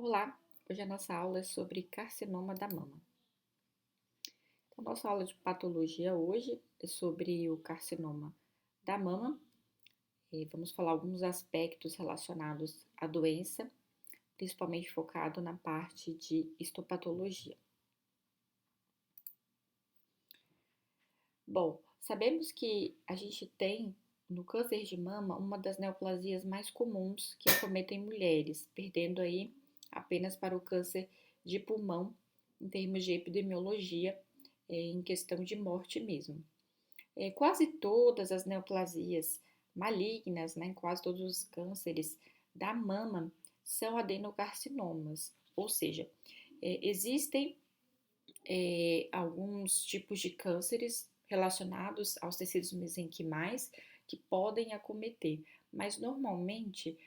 Olá, hoje a nossa aula é sobre carcinoma da mama. Então, a nossa aula de patologia hoje é sobre o carcinoma da mama e vamos falar alguns aspectos relacionados à doença, principalmente focado na parte de histopatologia. Bom, sabemos que a gente tem no câncer de mama uma das neoplasias mais comuns que acometem mulheres, perdendo aí apenas para o câncer de pulmão em termos de epidemiologia, em questão de morte mesmo. Quase todas as neoplasias malignas, né, quase todos os cânceres da mama são adenocarcinomas, ou seja, existem alguns tipos de cânceres relacionados aos tecidos mesenquimais que podem acometer, mas normalmente,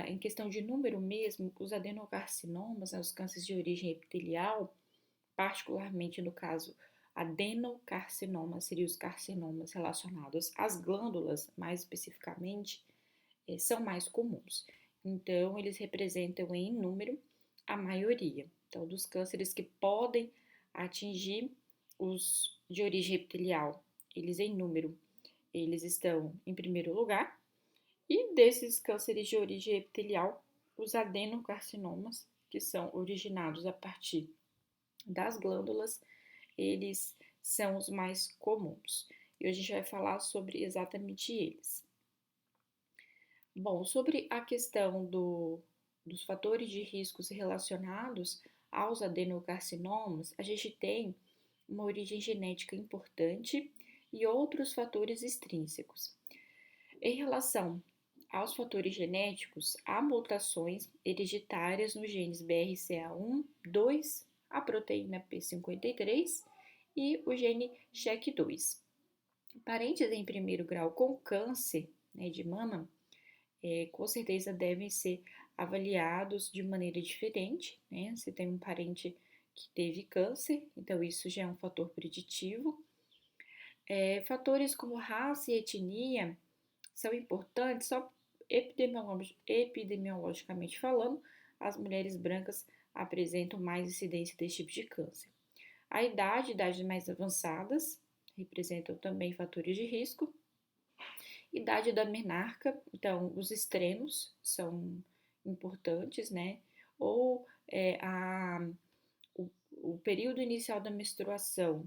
em questão de número mesmo, os adenocarcinomas, né, os cânceres de origem epitelial, particularmente no caso adenocarcinoma, seriam os carcinomas relacionados às glândulas, mais especificamente, são mais comuns. Então, eles representam em número a maioria. Então, dos cânceres que podem atingir os de origem epitelial, eles em número, eles estão em primeiro lugar. E desses cânceres de origem epitelial, os adenocarcinomas, que são originados a partir das glândulas, eles são os mais comuns. E hoje a gente vai falar sobre exatamente eles. Bom, sobre a questão dos fatores de riscos relacionados aos adenocarcinomas, a gente tem uma origem genética importante e outros fatores extrínsecos. Em relação aos fatores genéticos, há mutações hereditárias nos genes BRCA1, 2, a proteína P53 e o gene SHEC2. Parentes em primeiro grau com câncer, né, de mama, com certeza devem ser avaliados de maneira diferente, né? Se tem um parente que teve câncer, então isso já é um fator preditivo. Fatores como raça e etnia são importantes, só epidemiologicamente falando, as mulheres brancas apresentam mais incidência desse tipo de câncer. A idade, idades mais avançadas, representam também fatores de risco. Idade da menarca, então os extremos são importantes, né? Ou o período inicial da menstruação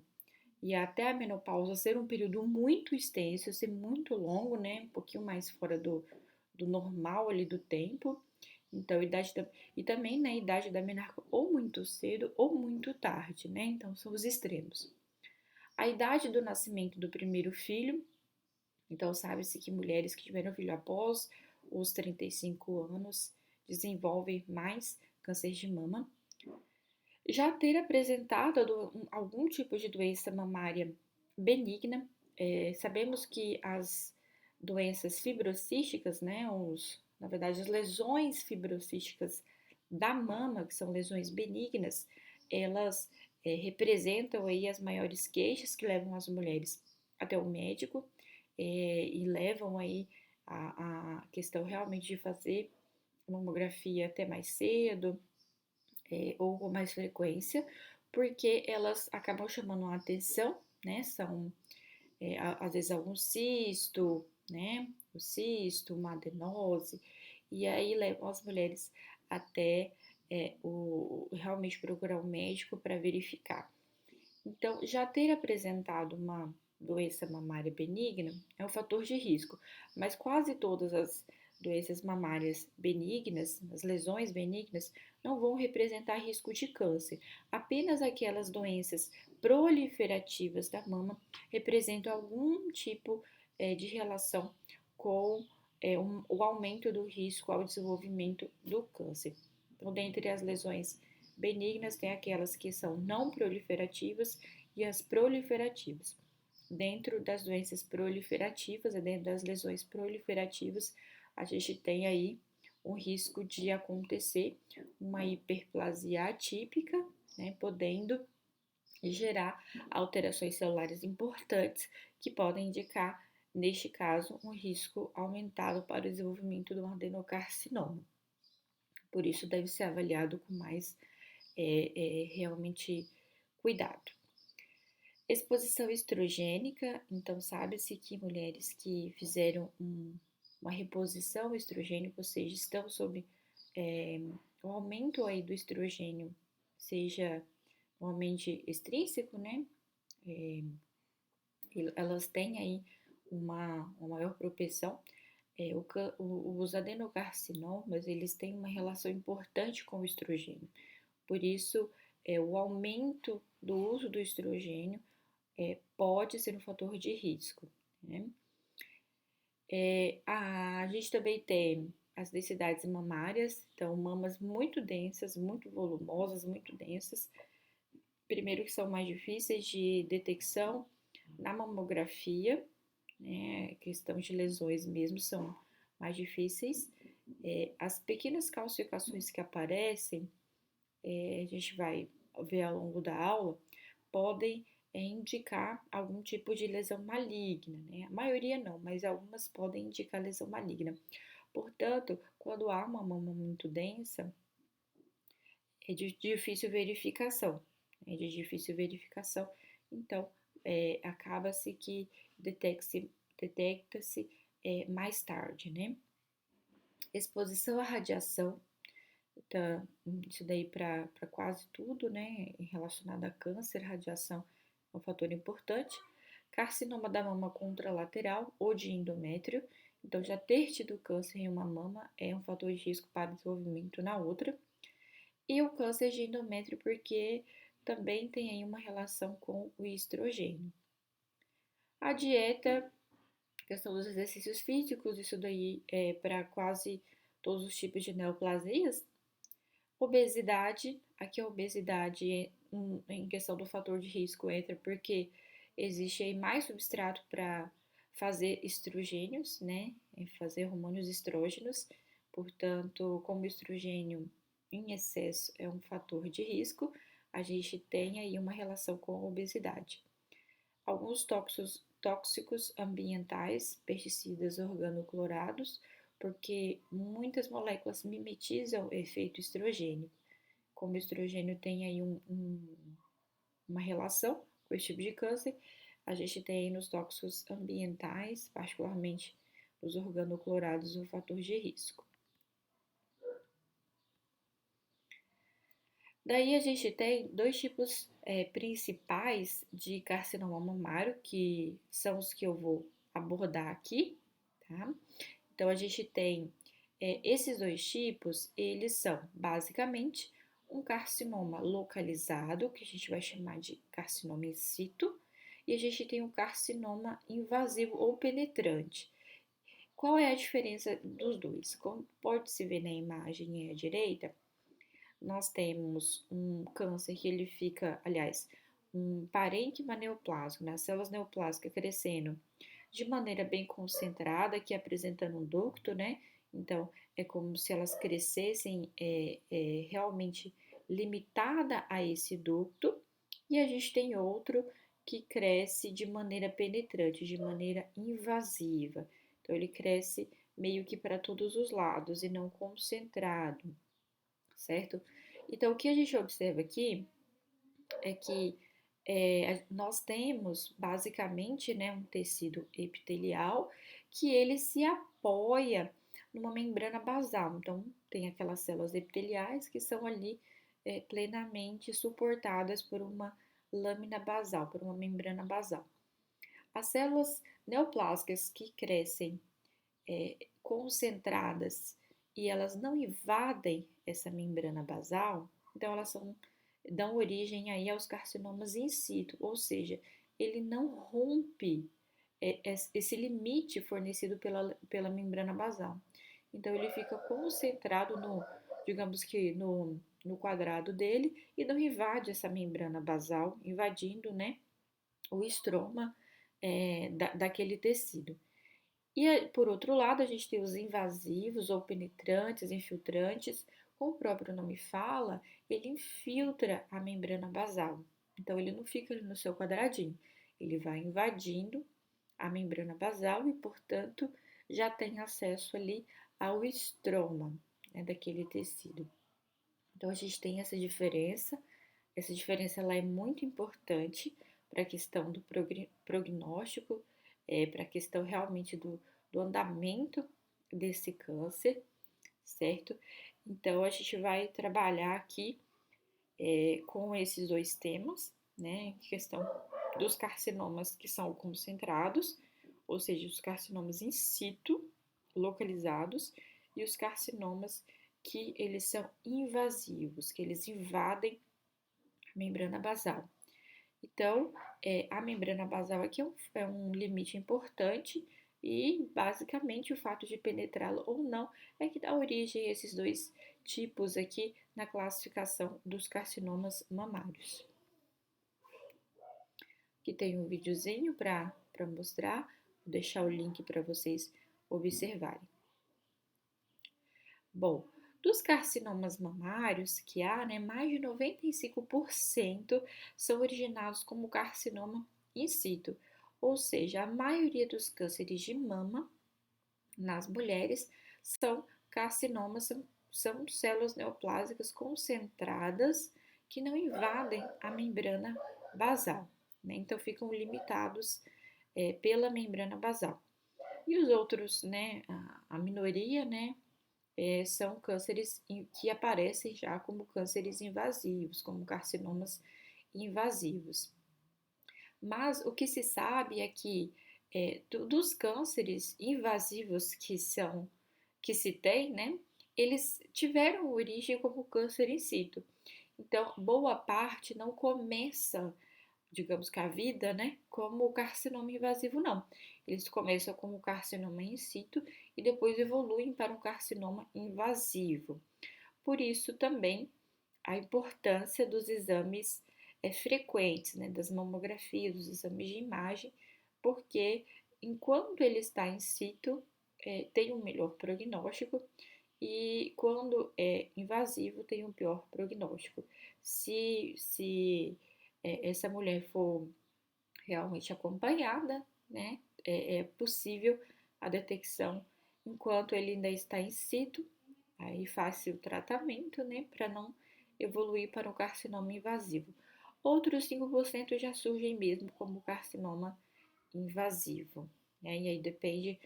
e até a menopausa ser um período muito extenso, ser muito longo, né? Um pouquinho mais fora do normal ali do tempo. Então, e também, né, idade da menarca ou muito cedo ou muito tarde, né? Então, são os extremos. A idade do nascimento do primeiro filho, então sabe-se que mulheres que tiveram filho após os 35 anos desenvolvem mais câncer de mama. Já ter apresentado algum tipo de doença mamária benigna, sabemos que as doenças fibrocísticas, né, na verdade as lesões fibrocísticas da mama, que são lesões benignas, elas representam aí as maiores queixas que levam as mulheres até o médico e levam aí a questão realmente de fazer mamografia até mais cedo, ou com mais frequência, porque elas acabam chamando a atenção, né? São, às vezes, algum cisto, né? O cisto, uma adenose, e aí levam as mulheres até realmente procurar um médico para verificar. Então, já ter apresentado uma doença mamária benigna é um fator de risco, mas quase todas as doenças mamárias benignas, as lesões benignas, não vão representar risco de câncer. Apenas aquelas doenças proliferativas da mama representam algum tipo de relação com o aumento do risco ao desenvolvimento do câncer. Então, dentre as lesões benignas, tem aquelas que são não proliferativas e as proliferativas. Dentro das doenças proliferativas, dentro das lesões proliferativas, a gente tem aí um risco de acontecer uma hiperplasia atípica, né, podendo gerar alterações celulares importantes que podem indicar, neste caso, um risco aumentado para o desenvolvimento do adenocarcinoma. Por isso deve ser avaliado com mais realmente cuidado. Exposição estrogênica, então sabe-se que mulheres que fizeram uma reposição ao estrogênio, ou seja, estão sob o aumento aí do estrogênio, seja um aumento extrínseco, né? É, elas têm aí uma maior propensão. Os adenocarcinomas, eles têm uma relação importante com o estrogênio. Por isso, o aumento do uso do estrogênio pode ser um fator de risco, né? A gente também tem as densidades mamárias, então mamas muito densas, muito volumosas, muito densas. Primeiro que são mais difíceis de detecção na mamografia, né? Questão de lesões mesmo são mais difíceis. As pequenas calcificações que aparecem, a gente vai ver ao longo da aula, podem indicar algum tipo de lesão maligna, né? A maioria não, mas algumas podem indicar lesão maligna. Portanto, quando há uma mama muito densa, é de difícil verificação, então acaba-se que detecta-se mais tarde, né? Exposição à radiação, então, isso daí para quase tudo, né, relacionado a câncer, radiação é um fator importante. Carcinoma da mama contralateral ou de endométrio, então já ter tido câncer em uma mama é um fator de risco para desenvolvimento na outra. E o câncer de endométrio, porque também tem aí uma relação com o estrogênio. A dieta, questão dos exercícios físicos, isso daí é para quase todos os tipos de neoplasias. Obesidade, aqui a obesidade em questão do fator de risco entra porque existe aí mais substrato para fazer estrogênios, né? Fazer hormônios estrógenos. Portanto, como o estrogênio em excesso é um fator de risco, a gente tem aí uma relação com a obesidade. Alguns tóxicos ambientais, pesticidas organoclorados, porque muitas moléculas mimetizam o efeito estrogênio. Como o estrogênio tem aí uma relação com esse tipo de câncer, a gente tem aí nos tóxicos ambientais, particularmente os organoclorados, um fator de risco. Daí a gente tem dois tipos principais de carcinoma mamário, que são os que eu vou abordar aqui, tá? Então a gente tem esses dois tipos, eles são basicamente um carcinoma localizado, que a gente vai chamar de carcinoma in situ, e a gente tem um carcinoma invasivo ou penetrante. Qual é a diferença dos dois? Como pode se ver na imagem à direita, nós temos um câncer que ele fica, aliás, um parênquima neoplásico, né? As células neoplásicas crescendo de maneira bem concentrada, aqui apresentando um ducto, né? Então, é como se elas crescessem realmente limitada a esse ducto, e a gente tem outro que cresce de maneira penetrante, de maneira invasiva. Então, ele cresce meio que para todos os lados e não concentrado, certo? Então, o que a gente observa aqui é que nós temos basicamente, né, um tecido epitelial que ele se apoia numa membrana basal. Então, tem aquelas células epiteliais que são ali plenamente suportadas por uma lâmina basal, por uma membrana basal. As células neoplásicas que crescem concentradas e elas não invadem essa membrana basal, então elas dão origem aí aos carcinomas in situ, ou seja, ele não rompe esse limite fornecido pela membrana basal. Então ele fica concentrado digamos que no quadrado dele e não invade essa membrana basal, invadindo, né, o estroma daquele tecido. E, por outro lado, a gente tem os invasivos ou penetrantes, infiltrantes. Como o próprio nome fala, ele infiltra a membrana basal. Então, ele não fica ali no seu quadradinho. Ele vai invadindo a membrana basal e, portanto, já tem acesso ali ao estroma, né, daquele tecido. Então, a gente tem essa diferença ela é muito importante para a questão do prognóstico, para a questão realmente do andamento desse câncer, certo? Então, a gente vai trabalhar aqui com esses dois temas, né? Questão dos carcinomas que são concentrados, ou seja, os carcinomas in situ, localizados, e os carcinomas que eles são invasivos, que eles invadem a membrana basal. Então, a membrana basal aqui é um limite importante e, basicamente, o fato de penetrá-la ou não é que dá origem a esses dois tipos aqui na classificação dos carcinomas mamários. Aqui tem um videozinho para mostrar, vou deixar o link para vocês observarem. Bom, dos carcinomas mamários que há, né, mais de 95% são originados como carcinoma in situ, ou seja, a maioria dos cânceres de mama nas mulheres são carcinomas, são células neoplásicas concentradas que não invadem a membrana basal, né? Então ficam limitados pela membrana basal. E os outros, né, a minoria, né, são cânceres que aparecem já como cânceres invasivos, como carcinomas invasivos. Mas o que se sabe é que dos cânceres invasivos que se tem, né, eles tiveram origem como câncer in situ. Então, boa parte não começa, digamos que a vida, né, como carcinoma invasivo, não. Eles começam como carcinoma in situ e depois evoluem para um carcinoma invasivo. Por isso também a importância dos exames frequentes, né, das mamografias, dos exames de imagem, porque enquanto ele está in situ, tem um melhor prognóstico e quando é invasivo tem um pior prognóstico. Se essa mulher for realmente acompanhada, né, é possível a detecção enquanto ele ainda está in situ, aí faz-se o tratamento, né, para não evoluir para um carcinoma invasivo. Outros 5% já surgem mesmo como carcinoma invasivo, né, e aí depende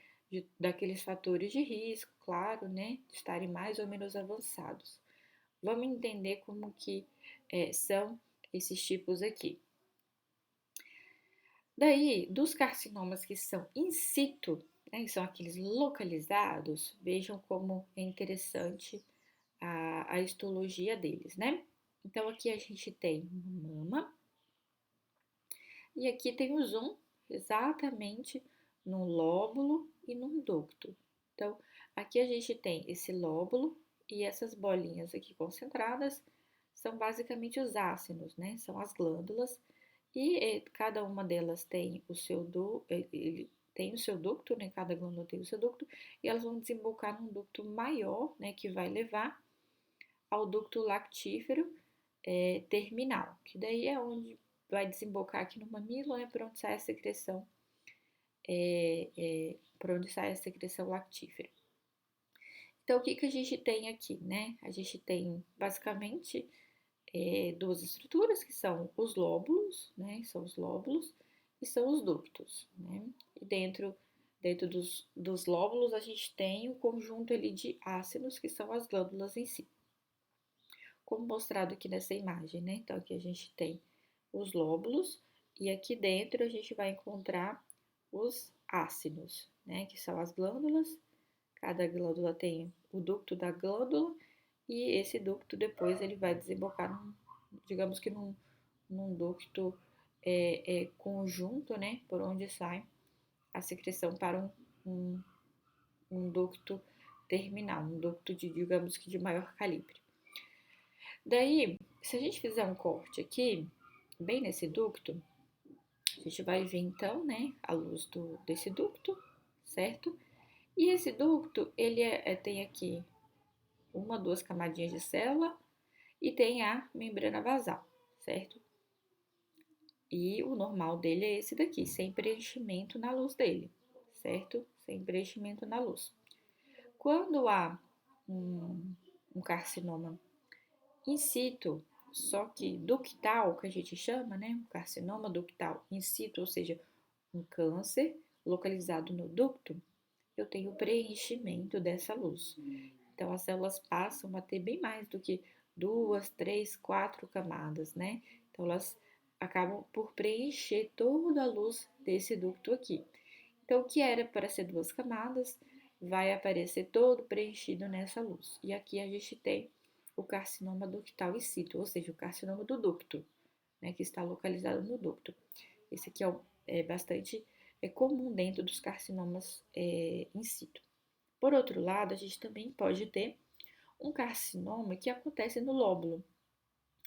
daqueles fatores de risco, claro, né, de estarem mais ou menos avançados. Vamos entender como que são esses tipos aqui. Daí, dos carcinomas que são in situ, né, que são aqueles localizados, vejam como é interessante a histologia deles, né? Então, aqui a gente tem mama e aqui tem o zoom exatamente num lóbulo e num ducto. Então, aqui a gente tem esse lóbulo e essas bolinhas aqui concentradas são basicamente os ácidos, né? São as glândulas e cada uma delas tem o seu ducto, né? Cada glândula tem o seu ducto e elas vão desembocar num ducto maior, né? Que vai levar ao ducto lactífero terminal, que daí é onde vai desembocar aqui no mamilo, né? Por onde sai a secreção, por onde sai a secreção lactífera. Então, o que que a gente tem aqui, né? A gente tem basicamente duas estruturas que são os lóbulos, né? São os lóbulos e são os ductos, né? E dentro dos lóbulos a gente tem o conjunto ali de ácidos que são as glândulas em si, como mostrado aqui nessa imagem, né? Então aqui a gente tem os lóbulos e aqui dentro a gente vai encontrar os ácidos, né? Que são as glândulas. Cada glândula tem o ducto da glândula e esse ducto depois ele vai desembocar, digamos que num ducto conjunto, né, por onde sai a secreção para um ducto terminal, um ducto digamos que de maior calibre. Daí, se a gente fizer um corte aqui, bem nesse ducto, a gente vai ver então, né, a luz desse ducto, certo? E esse ducto, ele tem aqui uma, duas camadinhas de célula e tem a membrana basal, certo? E o normal dele é esse daqui, sem preenchimento na luz dele, certo? Sem preenchimento na luz. Quando há um, um carcinoma in situ, só que ductal, que a gente chama, né? Um carcinoma ductal in situ, ou seja, um câncer localizado no ducto, eu tenho preenchimento dessa luz. Então, as células passam a ter bem mais do que duas, três, quatro camadas, né? Então, elas acabam por preencher toda a luz desse ducto aqui. Então, o que era para ser duas camadas vai aparecer todo preenchido nessa luz. E aqui a gente tem o carcinoma ductal in situ, ou seja, o carcinoma do ducto, né, que está localizado no ducto. Esse aqui é bastante comum dentro dos carcinomas in situ. Por outro lado, a gente também pode ter um carcinoma que acontece no lóbulo,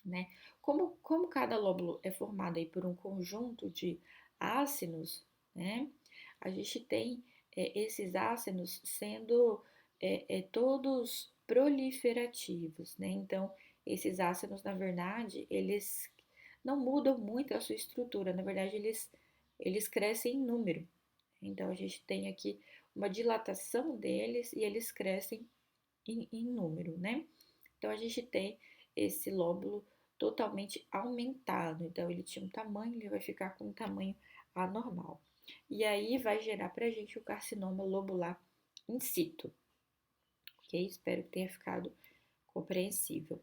né? Como cada lóbulo é formado aí por um conjunto de ácinos, né? A gente tem esses ácinos sendo todos proliferativos, né? Então, esses ácinos, na verdade, eles não mudam muito a sua estrutura, na verdade, eles crescem em número. Então, a gente tem aqui uma dilatação deles e eles crescem em número, né? Então, a gente tem esse lóbulo totalmente aumentado. Então, ele tinha um tamanho, ele vai ficar com um tamanho anormal. E aí vai gerar pra gente o carcinoma lobular in situ, ok? Espero que tenha ficado compreensível.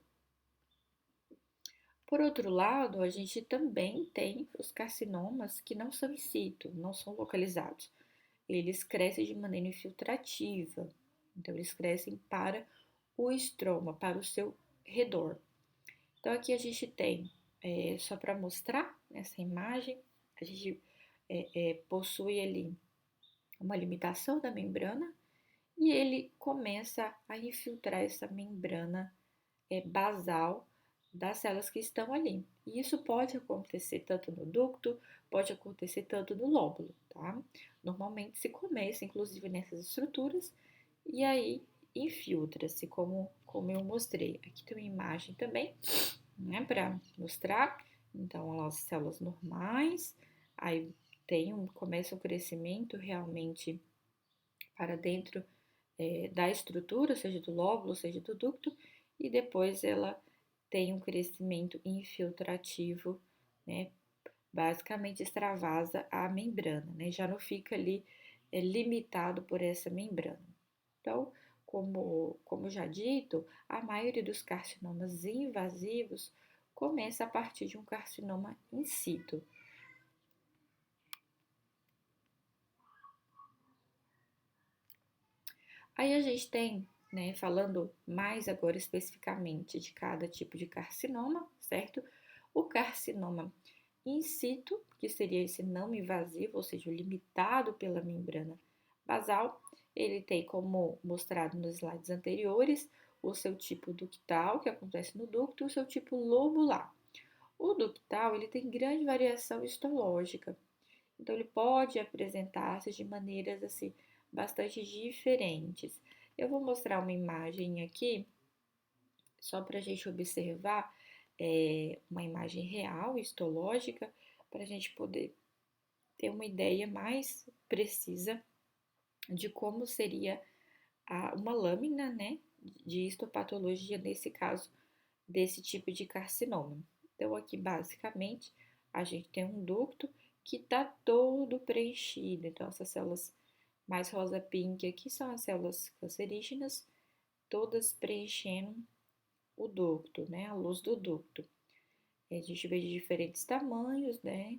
Por outro lado, a gente também tem os carcinomas que não são in situ, não são localizados. Eles crescem de maneira infiltrativa. Então, eles crescem para o estroma, para o seu redor. Então, aqui a gente tem, só para mostrar essa imagem, a gente possui ali uma limitação da membrana e ele começa a infiltrar essa membrana basal das células que estão ali. E isso pode acontecer tanto no ducto, pode acontecer tanto no lóbulo, tá? Normalmente se começa, inclusive, nessas estruturas e aí infiltra-se, como eu mostrei. Aqui tem uma imagem também, né, para mostrar. Então, as células normais, aí começa o crescimento realmente para dentro da estrutura, seja do lóbulo, seja do ducto, e depois ela tem um crescimento infiltrativo, né? Basicamente extravasa a membrana, né? Já não fica ali limitado por essa membrana. Então, como já dito, a maioria dos carcinomas invasivos começa a partir de um carcinoma in situ. Aí a gente tem, né, falando mais agora especificamente de cada tipo de carcinoma, certo? O carcinoma in situ, que seria esse não invasivo, ou seja, limitado pela membrana basal, ele tem, como mostrado nos slides anteriores, o seu tipo ductal, que acontece no ducto, e o seu tipo lobular. O ductal, ele tem grande variação histológica, então ele pode apresentar-se de maneiras assim bastante diferentes. Eu vou mostrar uma imagem aqui, só para a gente observar uma imagem real, histológica, para a gente poder ter uma ideia mais precisa de como seria uma lâmina, né, de histopatologia, nesse caso, desse tipo de carcinoma. Então, aqui, basicamente, a gente tem um ducto que está todo preenchido. Então, essas células mais rosa pink aqui são as células cancerígenas, todas preenchendo o ducto, né, a luz do ducto. A gente vê de diferentes tamanhos, né,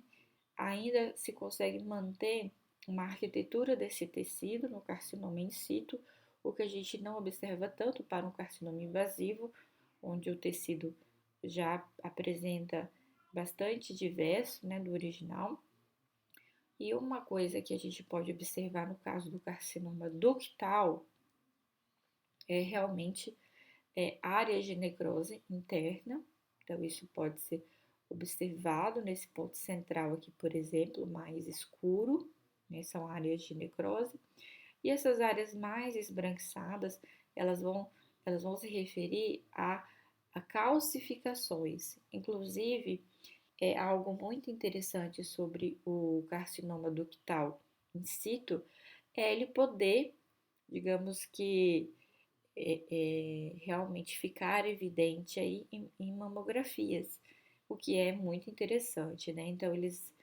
ainda se consegue manter uma arquitetura desse tecido no carcinoma in situ, o que a gente não observa tanto para um carcinoma invasivo, onde o tecido já apresenta bastante diverso, né, do original. E uma coisa que a gente pode observar no caso do carcinoma ductal é realmente áreas de necrose interna. Então, isso pode ser observado nesse ponto central aqui, por exemplo, mais escuro, né, são áreas de necrose. E essas áreas mais esbranquiçadas, elas vão, elas vão se referir a calcificações. Inclusive, é algo muito interessante sobre o carcinoma ductal in situ, é ele poder, digamos que, realmente ficar evidente aí em mamografias, o que é muito interessante, né? Então eles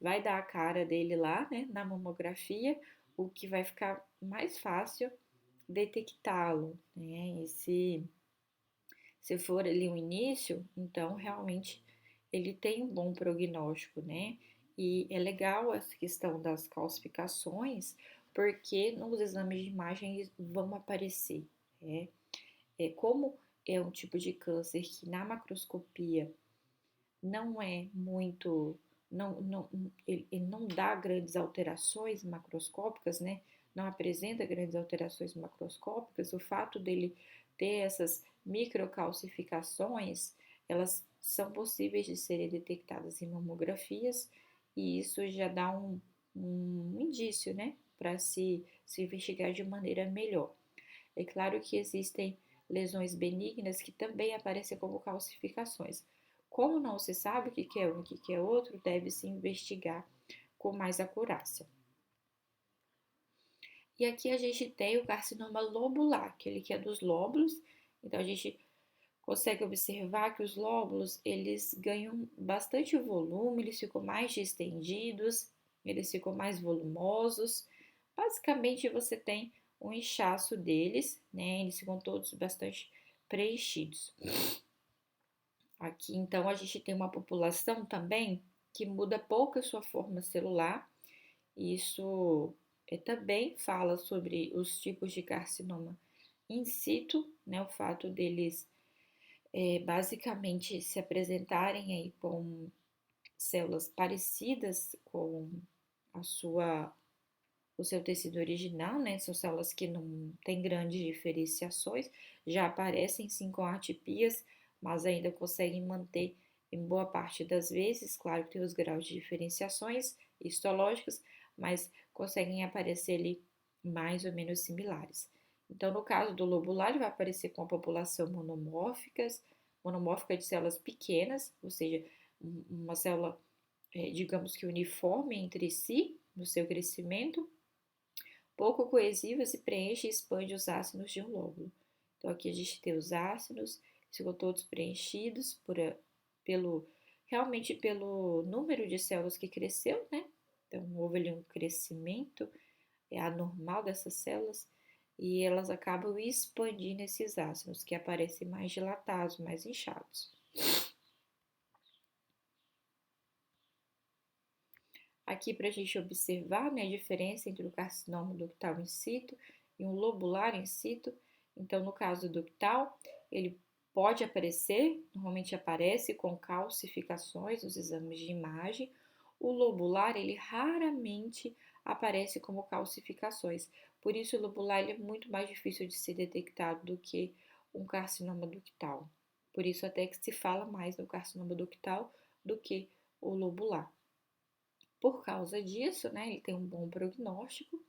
vai dar a cara dele lá, né, na mamografia, o que vai ficar mais fácil detectá-lo, né? E se for ali o início, então realmente ele tem um bom prognóstico, né? E é legal essa questão das calcificações, porque nos exames de imagem eles vão aparecer, né? Como é um tipo de câncer que na macroscopia não é muito, ele não dá grandes alterações macroscópicas, né? Não apresenta grandes alterações macroscópicas, o fato dele ter essas microcalcificações, elas são possíveis de serem detectadas em mamografias e isso já dá um indício, né? Para se investigar de maneira melhor. É claro que existem lesões benignas que também aparecem como calcificações. Como não se sabe o que é um e o que é outro, deve-se investigar com mais acurácia. E aqui a gente tem o carcinoma lobular, aquele que é dos lóbulos. Então a gente consegue observar que os lóbulos eles ganham bastante volume, eles ficam mais distendidos, eles ficam mais volumosos. Basicamente você tem um inchaço deles, né? Eles ficam todos bastante preenchidos. Aqui então a gente tem uma população também que muda pouco a sua forma celular. Isso também fala sobre os tipos de carcinoma in situ, né? O fato deles basicamente se apresentarem aí com células parecidas com a sua, o seu tecido original, né? São células que não têm grandes diferenciações, já aparecem sim com atipias, mas ainda conseguem manter em boa parte das vezes, claro que tem os graus de diferenciações histológicas, mas conseguem aparecer ali mais ou menos similares. Então, no caso do lobular, ele vai aparecer com a população monomórfica de células pequenas, ou seja, uma célula, digamos que uniforme entre si no seu crescimento, pouco coesiva, se preenche e expande os ácidos de um lóbulo. Então, aqui a gente tem os ácidos, ficam todos preenchidos pelo, realmente pelo número de células que cresceu, né? Então, houve ali um crescimento anormal dessas células e elas acabam expandindo esses ácidos, que aparecem mais dilatados, mais inchados. Aqui para a gente observar, né, a diferença entre o carcinoma ductal in situ e um lobular in situ. Então, no caso ductal, ele pode aparecer, normalmente aparece com calcificações nos exames de imagem. O lobular, ele raramente aparece como calcificações. Por isso, o lobular ele é muito mais difícil de ser detectado do que um carcinoma ductal. Por isso, até que se fala mais no carcinoma ductal do que o lobular. Por causa disso, né, ele tem um bom prognóstico.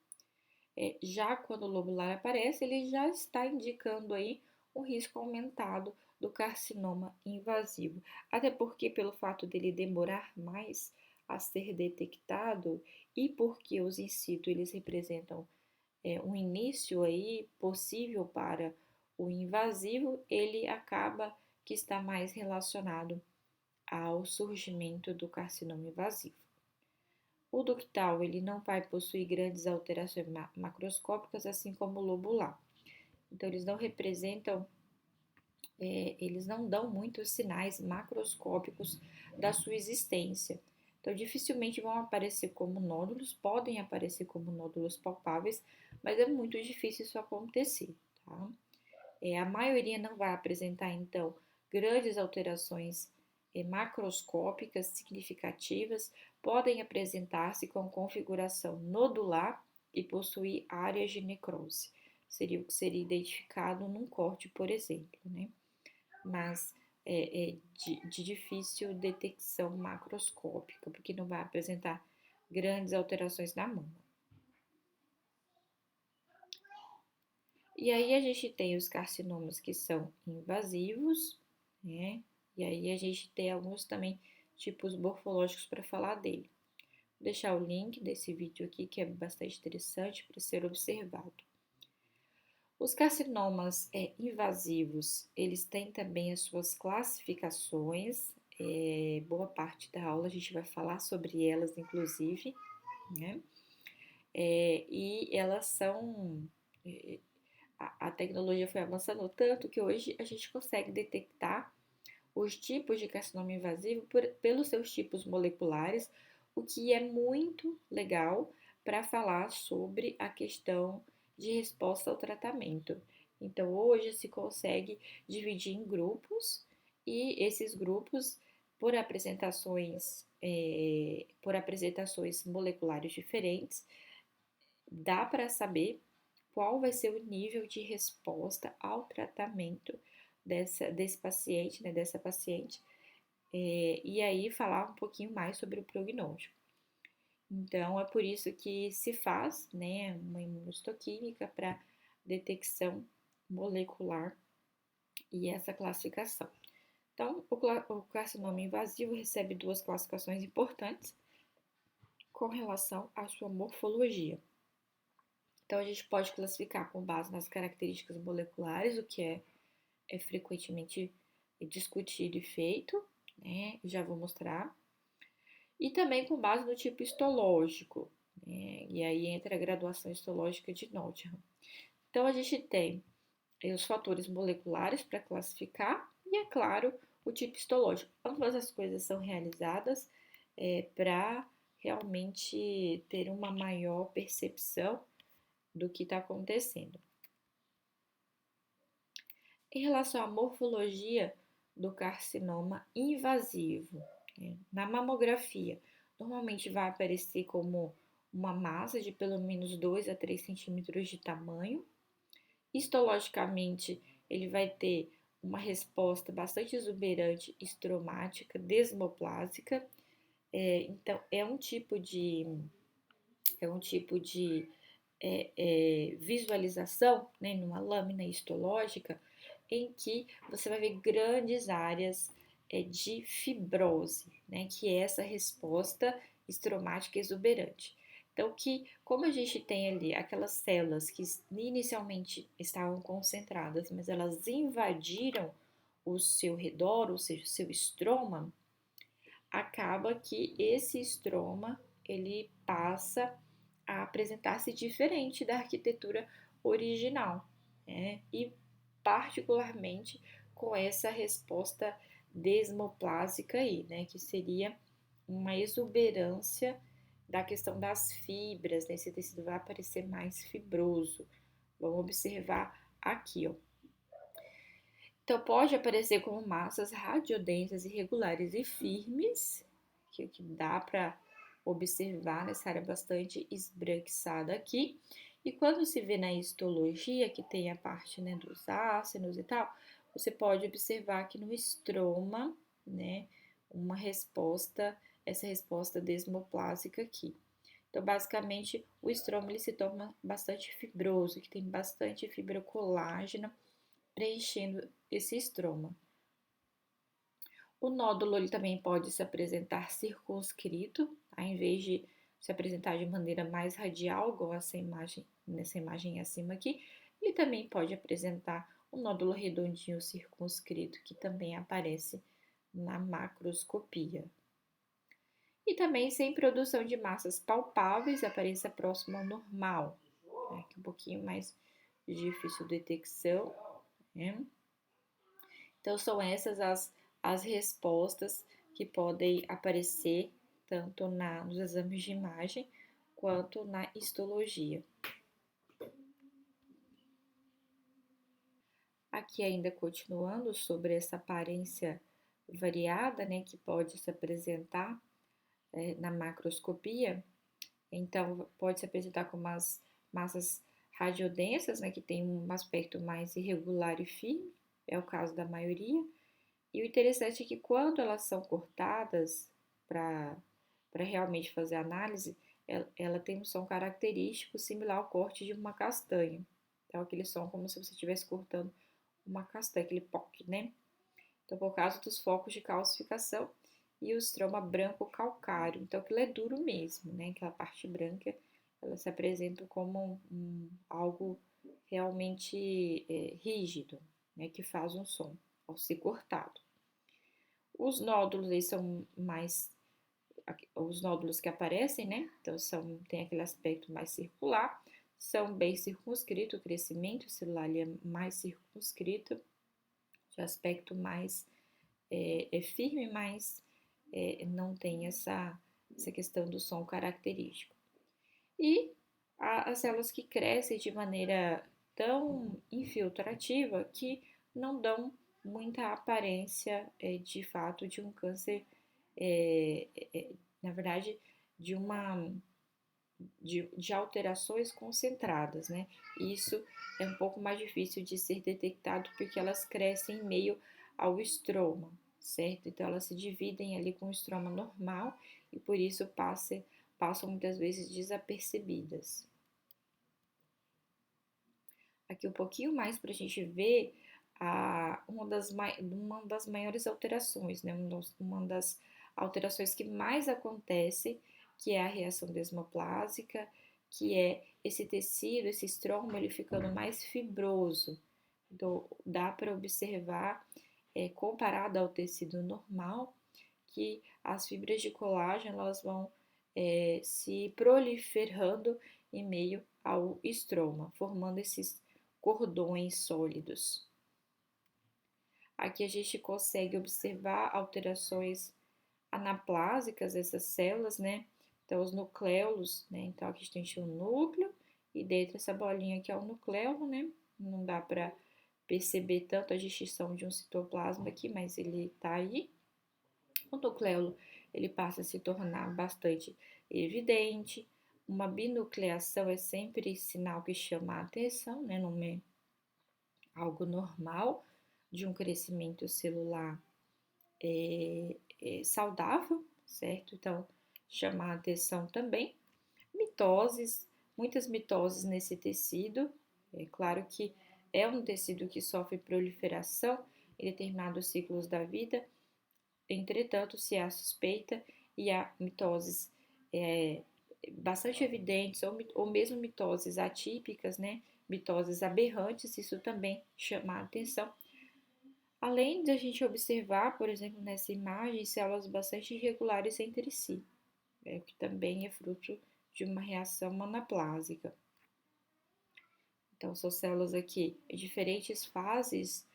Já quando o lobular aparece, ele já está indicando aí um risco aumentado do carcinoma invasivo. Até porque, pelo fato dele demorar mais a ser detectado e porque os in situ eles representam um início aí possível para o invasivo, ele acaba que está mais relacionado ao surgimento do carcinoma invasivo. O ductal ele não vai possuir grandes alterações macroscópicas, assim como o lobular. Então, eles não dão muitos sinais macroscópicos da sua existência. Então, dificilmente vão aparecer como nódulos, podem aparecer como nódulos palpáveis, mas é muito difícil isso acontecer, tá? A maioria não vai apresentar, então, grandes alterações macroscópicas significativas, podem apresentar-se com configuração nodular e possuir áreas de necrose. Seria o que seria identificado num corte, por exemplo, né? Mas de difícil detecção macroscópica, porque não vai apresentar grandes alterações na mama. E aí a gente tem os carcinomas que são invasivos, né? E aí a gente tem alguns também tipos morfológicos para falar dele. Vou deixar o link desse vídeo aqui que é bastante interessante para ser observado. Os carcinomas invasivos, eles têm também as suas classificações. Boa parte da aula a gente vai falar sobre elas, inclusive, né? E elas são. é, a tecnologia foi avançando tanto que hoje a gente consegue detectar os tipos de carcinoma invasivo pelos seus tipos moleculares, o que é muito legal para falar sobre a questão de resposta ao tratamento. Então, hoje se consegue dividir em grupos e esses grupos, por apresentações moleculares diferentes, dá para saber qual vai ser o nível de resposta ao tratamento desse paciente, né, dessa paciente, e aí falar um pouquinho mais sobre o prognóstico. Então, é por isso que se faz, né, uma imunohistoquímica para detecção molecular e essa classificação. Então, o carcinoma invasivo recebe duas classificações importantes com relação à sua morfologia. Então, a gente pode classificar com base nas características moleculares, o que é frequentemente discutido e feito, né? Já vou mostrar. E também com base no tipo histológico, né? E aí entra a graduação histológica de Nottingham. Então, a gente tem os fatores moleculares para classificar e, é claro, o tipo histológico. Ambas as coisas são realizadas para realmente ter uma maior percepção do que está acontecendo. Em relação à morfologia do carcinoma invasivo, na mamografia, normalmente vai aparecer como uma massa de pelo menos 2 a 3 centímetros de tamanho. Histologicamente, ele vai ter uma resposta bastante exuberante, estromática, desmoplásica. Então, é um tipo de visualização, né, numa lâmina histológica, em que você vai ver grandes áreas de fibrose, né, que é essa resposta estromática exuberante. Então, como a gente tem ali aquelas células que inicialmente estavam concentradas, mas elas invadiram o seu redor, ou seja, o seu estroma, acaba que esse estroma ele passa a apresentar-se diferente da arquitetura original, né? E particularmente com essa resposta desmoplásica aí, né? Que seria uma exuberância da questão das fibras, né? Esse tecido vai aparecer mais fibroso. Vamos observar aqui, ó. Então, pode aparecer como massas radiodensas, irregulares e firmes, que dá para observar nessa área bastante esbranquiçada aqui. E quando se vê na histologia, que tem a parte, né, dos ácidos e tal, você pode observar aqui no estroma, né, essa resposta desmoplásica aqui. Então, basicamente, o estroma ele se torna bastante fibroso, que tem bastante fibra colágena preenchendo esse estroma. O nódulo ele também pode se apresentar circunscrito, tá? Em vez de se apresentar de maneira mais radial, igual nessa imagem acima aqui, ele também pode apresentar um nódulo redondinho circunscrito, que também aparece na macroscopia. E também sem produção de massas palpáveis, aparência próxima ao normal, né? Que é um pouquinho mais difícil de detecção, né? Então, são essas as respostas que podem aparecer tanto nos exames de imagem quanto na histologia. Aqui ainda continuando sobre essa aparência variada, né, que pode se apresentar na macroscopia, então pode se apresentar como as massas radiodensas, né, que tem um aspecto mais irregular e firme, é o caso da maioria. E o interessante é que quando elas são cortadas para realmente fazer a análise, ela tem um som característico similar ao corte de uma castanha. Então, aquele som como se você estivesse cortando uma castanha, aquele POC, né? Então, por causa dos focos de calcificação e o estroma branco calcário. Então, aquilo é duro mesmo, né? Aquela parte branca, ela se apresenta como algo realmente rígido, né, que faz um som ao ser cortado. Os nódulos eles são mais os nódulos que aparecem, né? Então tem aquele aspecto mais circular, são bem circunscritos, o crescimento celular é mais circunscrito, de aspecto mais firme, mas não tem essa questão do som característico. E as células que crescem de maneira tão infiltrativa que não dão muita aparência de fato de um câncer, na verdade, de uma de alterações concentradas, né? Isso é um pouco mais difícil de ser detectado porque elas crescem em meio ao estroma, certo? Então elas se dividem ali com o estroma normal e por isso passam muitas vezes desapercebidas. Aqui um pouquinho mais para a gente ver uma das maiores alterações, né? Uma das alterações que mais acontece, que é a reação desmoplásica, que é esse tecido, esse estroma, ele ficando mais fibroso. Então, dá para observar, comparado ao tecido normal, que as fibras de colágeno elas vão se proliferando em meio ao estroma, formando esses cordões sólidos. Aqui a gente consegue observar alterações anaplásicas dessas células, né? Então, os nucléolos, né? Então, aqui a gente tem o núcleo e dentro dessa bolinha aqui é o nucleolo, né? Não dá para perceber tanto a distinção de um citoplasma aqui, mas ele tá aí. O nucleolo, ele passa a se tornar bastante evidente. Uma binucleação é sempre sinal que chama a atenção, né? Não é algo normal de um crescimento celular saudável, certo? Então, chamar a atenção também. Mitoses, muitas mitoses nesse tecido. É claro que é um tecido que sofre proliferação em determinados ciclos da vida. Entretanto, se há suspeita e há mitoses bastante evidentes ou mesmo mitoses atípicas, né? Mitoses aberrantes, isso também chama a atenção. Além de a gente observar, por exemplo, nessa imagem, células bastante irregulares entre si, que também é fruto de uma reação anaplásica. Então, são células aqui em diferentes fases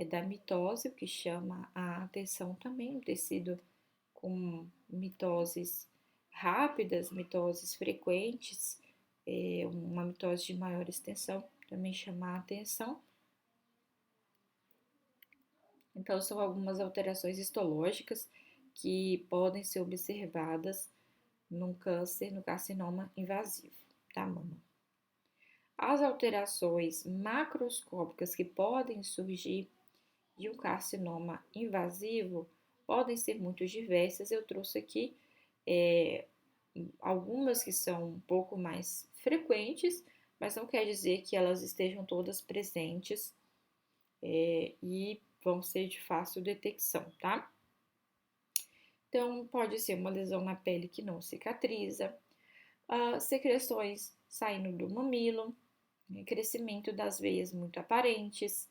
da mitose, o que chama a atenção também, um tecido com mitoses rápidas, mitoses frequentes, uma mitose de maior extensão também chama a atenção. Então, são algumas alterações histológicas que podem ser observadas no carcinoma invasivo da mama. As alterações macroscópicas que podem surgir de um carcinoma invasivo podem ser muito diversas. Eu trouxe aqui algumas que são um pouco mais frequentes, mas não quer dizer que elas estejam todas presentes e vão ser de fácil detecção, tá? Então, pode ser uma lesão na pele que não cicatriza, secreções saindo do mamilo, crescimento das veias muito aparentes,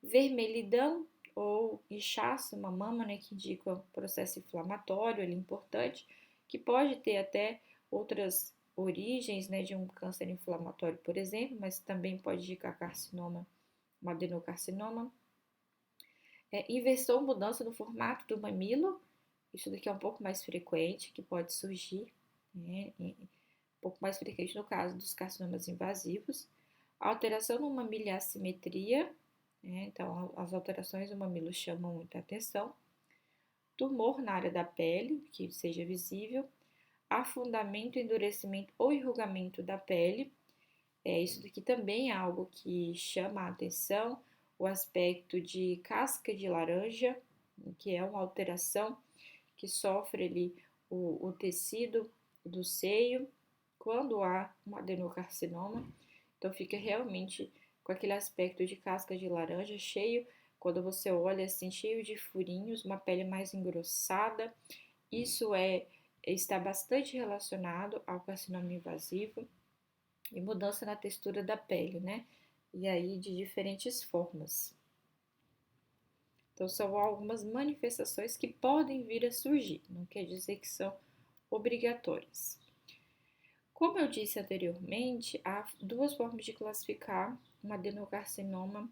vermelhidão ou inchaço na mama, né, que indica um processo inflamatório ali importante, que pode ter até outras origens, né, de um câncer inflamatório, por exemplo, mas também pode indicar carcinoma, um adenocarcinoma. Inversão, mudança no formato do mamilo, isso daqui é um pouco mais frequente, que pode surgir, né, um pouco mais frequente no caso dos carcinomas invasivos. Alteração no mamilo e assimetria, né, então as alterações no mamilo chamam muita atenção. Tumor na área da pele, que seja visível. Afundamento, endurecimento ou enrugamento da pele. Isso daqui também é algo que chama a atenção. O aspecto de casca de laranja, que é uma alteração que sofre ali o tecido do seio quando há um adenocarcinoma. Então fica realmente com aquele aspecto de casca de laranja cheio, quando você olha assim, cheio de furinhos, uma pele mais engrossada. Isso está bastante relacionado ao carcinoma invasivo e mudança na textura da pele, né? e aí de diferentes formas. Então, são algumas manifestações que podem vir a surgir, não quer dizer que são obrigatórias. Como eu disse anteriormente, há duas formas de classificar um adenocarcinoma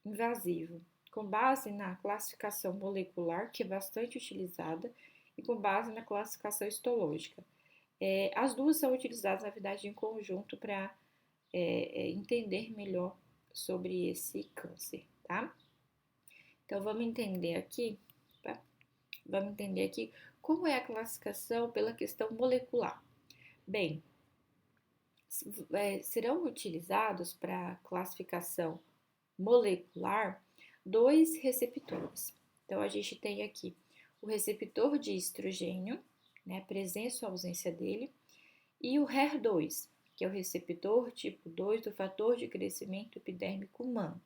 invasivo, com base na classificação molecular, que é bastante utilizada, e com base na classificação histológica. As duas são utilizadas, na verdade, em conjunto para entender melhor sobre esse câncer, tá? Então, tá? Vamos entender aqui como é a classificação pela questão molecular. Bem, serão utilizados para classificação molecular dois receptores. Então, a gente tem aqui o receptor de estrogênio, né, presença ou ausência dele, e o HER2, que é o receptor tipo 2 do fator de crescimento epidérmico humano.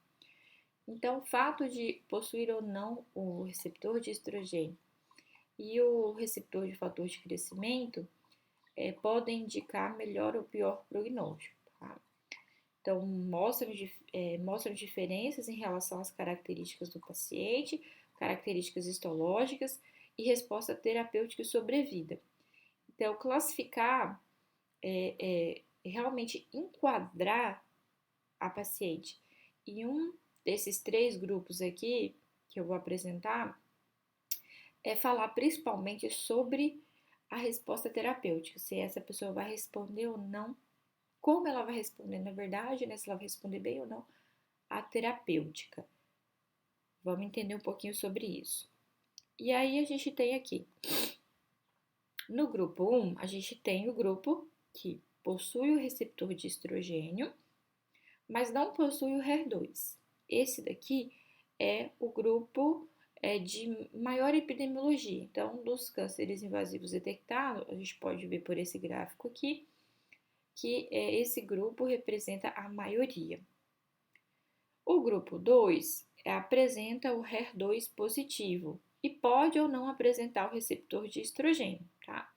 Então, o fato de possuir ou não o receptor de estrogênio e o receptor de fator de crescimento podem indicar melhor ou pior prognóstico. Tá? Então, mostram diferenças em relação às características do paciente, características histológicas e resposta terapêutica e sobrevida. Então, classificar realmente enquadrar a paciente em um desses três grupos aqui que eu vou apresentar é falar principalmente sobre a resposta terapêutica, se essa pessoa vai responder ou não, como ela vai responder, na verdade, né, se ela vai responder bem ou não a terapêutica. Vamos entender um pouquinho sobre isso. E aí a gente tem aqui, no grupo 1, a gente tem o grupo que possui o receptor de estrogênio, mas não possui o HER2. Esse daqui é o grupo de maior epidemiologia. Então, dos cânceres invasivos detectados, a gente pode ver por esse gráfico aqui, que esse grupo representa a maioria. O grupo 2 apresenta o HER2 positivo e pode ou não apresentar o receptor de estrogênio, tá?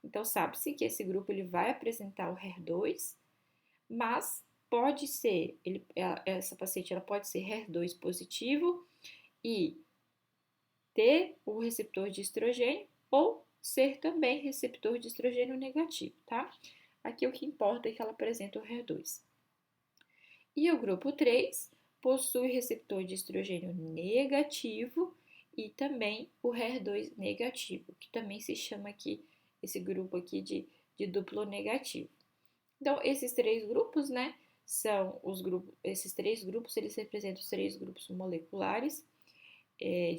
Então, sabe-se que esse grupo ele vai apresentar o HER2, mas pode ser, essa paciente ela pode ser HER2 positivo e ter o receptor de estrogênio ou ser também receptor de estrogênio negativo, tá? Aqui o que importa é que ela apresenta o HER2. E o grupo 3 possui receptor de estrogênio negativo e também o HER2 negativo, que também se chama aqui, esse grupo aqui de duplo negativo. Então, esses três grupos, né, são os grupos, esses três grupos, eles representam os três grupos moleculares.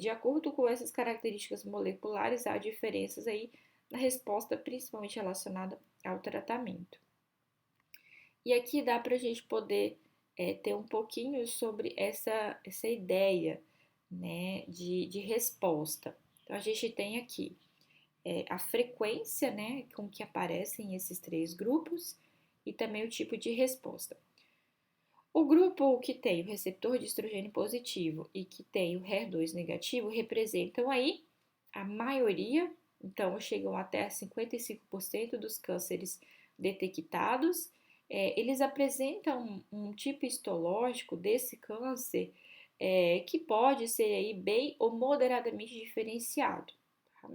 De acordo com essas características moleculares, há diferenças aí na resposta, principalmente relacionada ao tratamento. E aqui dá para a gente poder ter um pouquinho sobre essa ideia, né, de resposta. Então, a gente tem aqui a frequência, né, com que aparecem esses três grupos e também o tipo de resposta. O grupo que tem o receptor de estrogênio positivo e que tem o HER2 negativo representam aí a maioria, então chegam até 55% dos cânceres detectados. Eles apresentam um tipo histológico desse câncer que pode ser aí bem ou moderadamente diferenciado. Tá?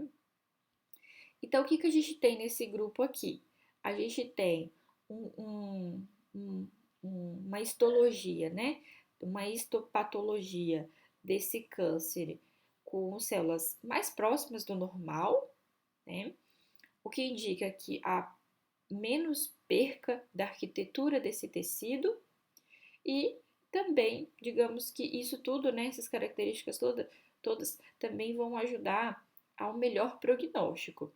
Então, o que a gente tem nesse grupo aqui? A gente tem uma histologia, né? Uma histopatologia desse câncer com células mais próximas do normal, né? O que indica que há menos perca da arquitetura desse tecido e também, digamos que isso tudo, né, essas características todas também vão ajudar ao melhor prognóstico.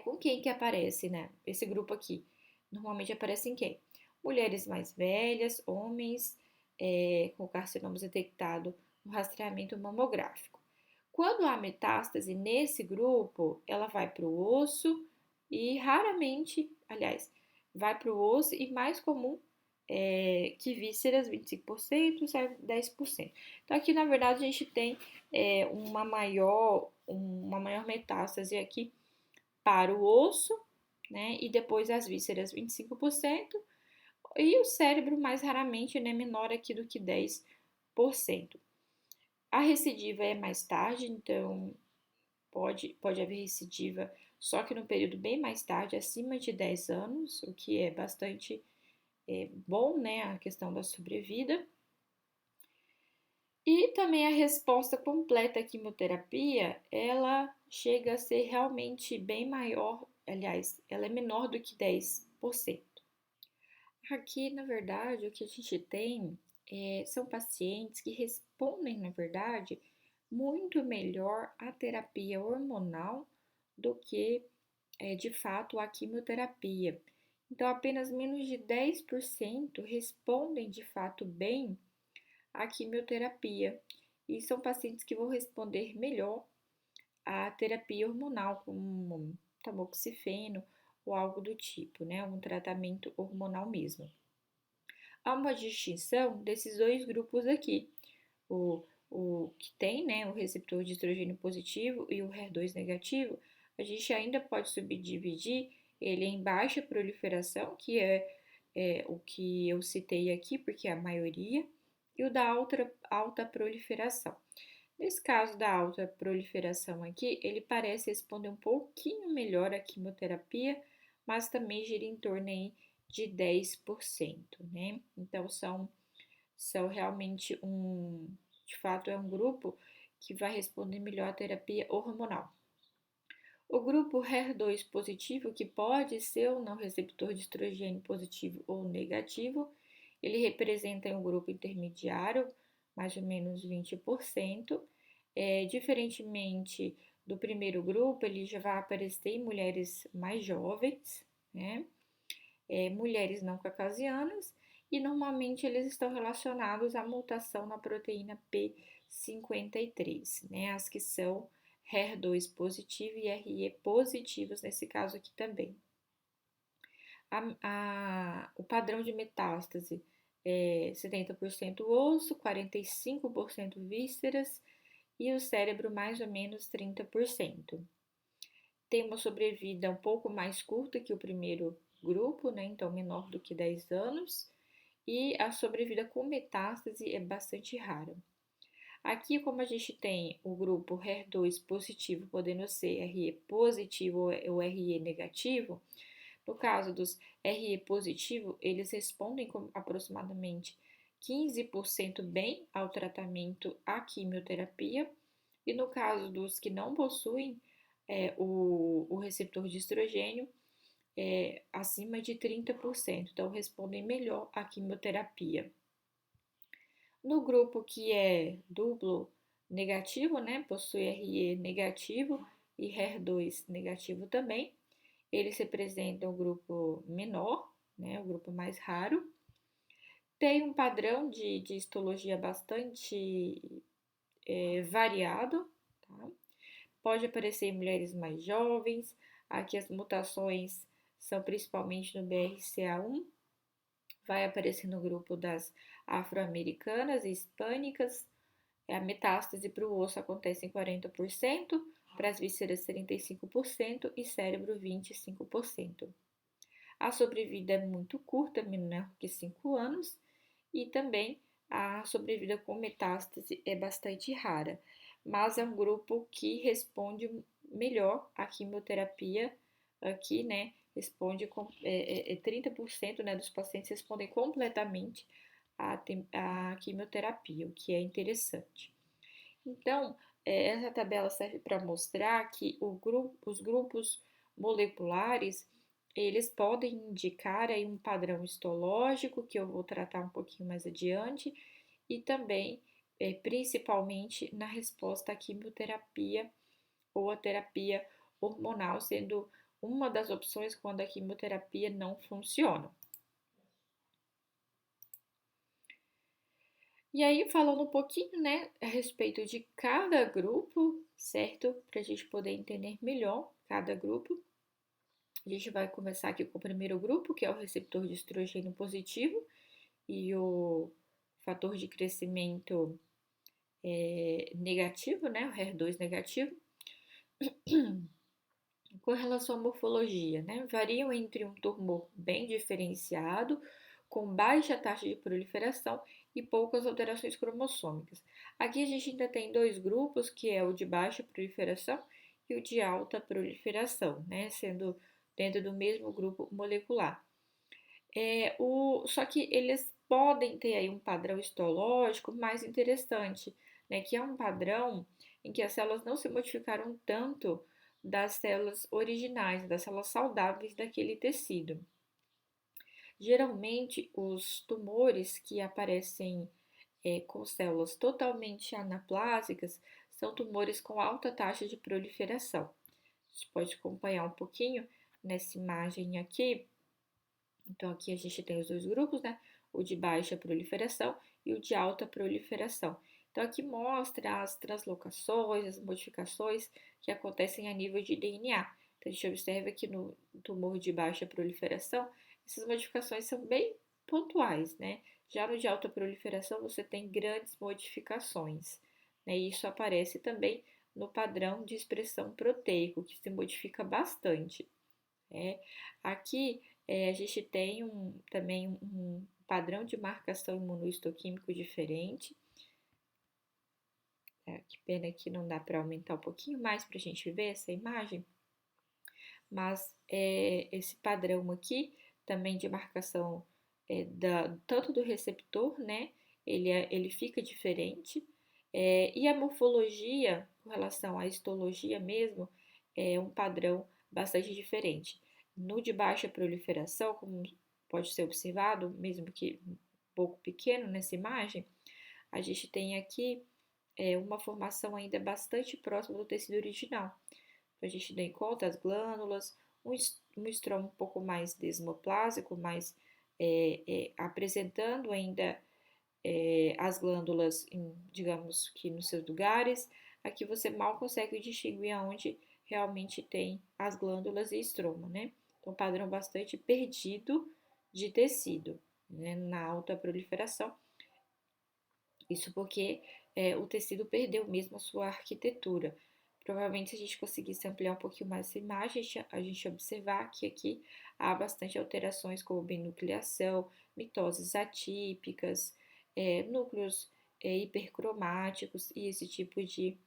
Com quem que aparece, né? Esse grupo aqui. Normalmente aparece em quem? Mulheres mais velhas, homens com carcinoma detectado no rastreamento mamográfico. Quando há metástase nesse grupo, ela vai para o osso e raramente, aliás, vai para o osso e mais comum que vísceras, 25%, 10%. Então, aqui, na verdade, a gente tem uma maior metástase aqui para o osso, né? E depois as vísceras, 25%, E o cérebro, mais raramente, né, menor aqui do que 10%. A recidiva é mais tarde, então pode haver recidiva, só que no período bem mais tarde, acima de 10 anos, o que é bastante bom, né, a questão da sobrevida. E também a resposta completa à quimioterapia, ela chega a ser realmente bem maior, aliás, ela é menor do que 10%. Aqui, na verdade, o que a gente tem são pacientes que respondem, na verdade, muito melhor à terapia hormonal do que, de fato, à quimioterapia. Então, apenas menos de 10% respondem de fato bem à quimioterapia. E são pacientes que vão responder melhor à terapia hormonal, como tamoxifeno ou algo do tipo, né? Um tratamento hormonal mesmo. Há uma distinção desses dois grupos aqui. O que tem, né, o receptor de estrogênio positivo e o HER2 negativo, a gente ainda pode subdividir ele em baixa proliferação, que é o que eu citei aqui, porque é a maioria, e o da alta proliferação. Nesse caso da alta proliferação aqui, ele parece responder um pouquinho melhor à quimioterapia, mas também gira em torno aí de 10%, né? Então, são realmente de fato, é um grupo que vai responder melhor à terapia hormonal. O grupo HER2 positivo, que pode ser ou não receptor de estrogênio positivo ou negativo, ele representa um grupo intermediário, mais ou menos 20%. Diferentemente do primeiro grupo, ele já vai aparecer em mulheres mais jovens, né? Mulheres não caucasianas, e normalmente eles estão relacionados à mutação na proteína P53, né? As que são HER2 positivo e RE positivos nesse caso aqui também. O padrão de metástase é 70% osso, 45% vísceras e o cérebro mais ou menos 30%. Tem uma sobrevida um pouco mais curta que o primeiro grupo, né? Então menor do que 10 anos, e a sobrevida com metástase é bastante rara. Aqui, como a gente tem o grupo HER2 positivo, podendo ser RE positivo ou RE negativo, no caso dos RE positivo, eles respondem com aproximadamente 15% bem ao tratamento à quimioterapia, e no caso dos que não possuem o receptor de estrogênio, acima de 30%, então respondem melhor à quimioterapia. No grupo que é duplo negativo, né, possui RE negativo e HER2 negativo também, eles representam o grupo menor, né, o grupo mais raro. Tem um padrão de histologia bastante variado, tá? Pode aparecer em mulheres mais jovens, aqui as mutações são principalmente no BRCA1, vai aparecer no grupo das afro-americanas e hispânicas, a metástase para o osso acontece em 40%, para as vísceras 35% e cérebro 25%. A sobrevida é muito curta, menor que 5 anos, e também a sobrevida com metástase é bastante rara, mas é um grupo que responde melhor à quimioterapia aqui, né? Responde com 30%, né, dos pacientes respondem completamente à quimioterapia, o que é interessante. Então, essa tabela serve para mostrar que os grupos moleculares eles podem indicar aí um padrão histológico, que eu vou tratar um pouquinho mais adiante, e também, principalmente, na resposta à quimioterapia ou à terapia hormonal, sendo uma das opções quando a quimioterapia não funciona. E aí, falando um pouquinho, né, a respeito de cada grupo, certo? Para a gente poder entender melhor cada grupo. A gente vai começar aqui com o primeiro grupo, que é o receptor de estrogênio positivo e o fator de crescimento negativo, né, o HER2 negativo. Com relação à morfologia, né, variam entre um tumor bem diferenciado, com baixa taxa de proliferação e poucas alterações cromossômicas. Aqui a gente ainda tem dois grupos, que é o de baixa proliferação e o de alta proliferação, né, sendo dentro do mesmo grupo molecular. Só que eles podem ter aí um padrão histológico mais interessante, né, que é um padrão em que as células não se modificaram tanto das células originais, das células saudáveis daquele tecido. Geralmente, os tumores que aparecem com células totalmente anaplásicas são tumores com alta taxa de proliferação. A gente pode acompanhar um pouquinho nessa imagem aqui. Então, aqui a gente tem os dois grupos, né? O de baixa proliferação e o de alta proliferação. Então, aqui mostra as translocações, as modificações que acontecem a nível de DNA. Então, a gente observa que no tumor de baixa proliferação, essas modificações são bem pontuais, né? Já no de alta proliferação, você tem grandes modificações, né? E isso aparece também no padrão de expressão proteico, que se modifica bastante. Aqui a gente tem também um padrão de marcação imunohistoquímico diferente. Que pena que não dá para aumentar um pouquinho mais para a gente ver essa imagem, mas esse padrão aqui também de marcação tanto do receptor, né? Ele fica diferente. E a morfologia, com relação à histologia mesmo, é um padrão bastante diferente. No de baixa proliferação, como pode ser observado, mesmo que um pouco pequeno nessa imagem, a gente tem aqui uma formação ainda bastante próxima do tecido original. Então, a gente tem em conta as glândulas, um estroma um pouco mais desmoplásico, mais apresentando ainda as glândulas, digamos que nos seus lugares. Aqui você mal consegue distinguir aonde realmente tem as glândulas e estroma, né? Então, padrão bastante perdido de tecido, né, na alta proliferação. Isso porque o tecido perdeu mesmo a sua arquitetura. Provavelmente, se a gente conseguisse ampliar um pouquinho mais essa imagem, a gente observar que aqui há bastante alterações como binucleação, mitoses atípicas, núcleos hipercromáticos e esse tipo de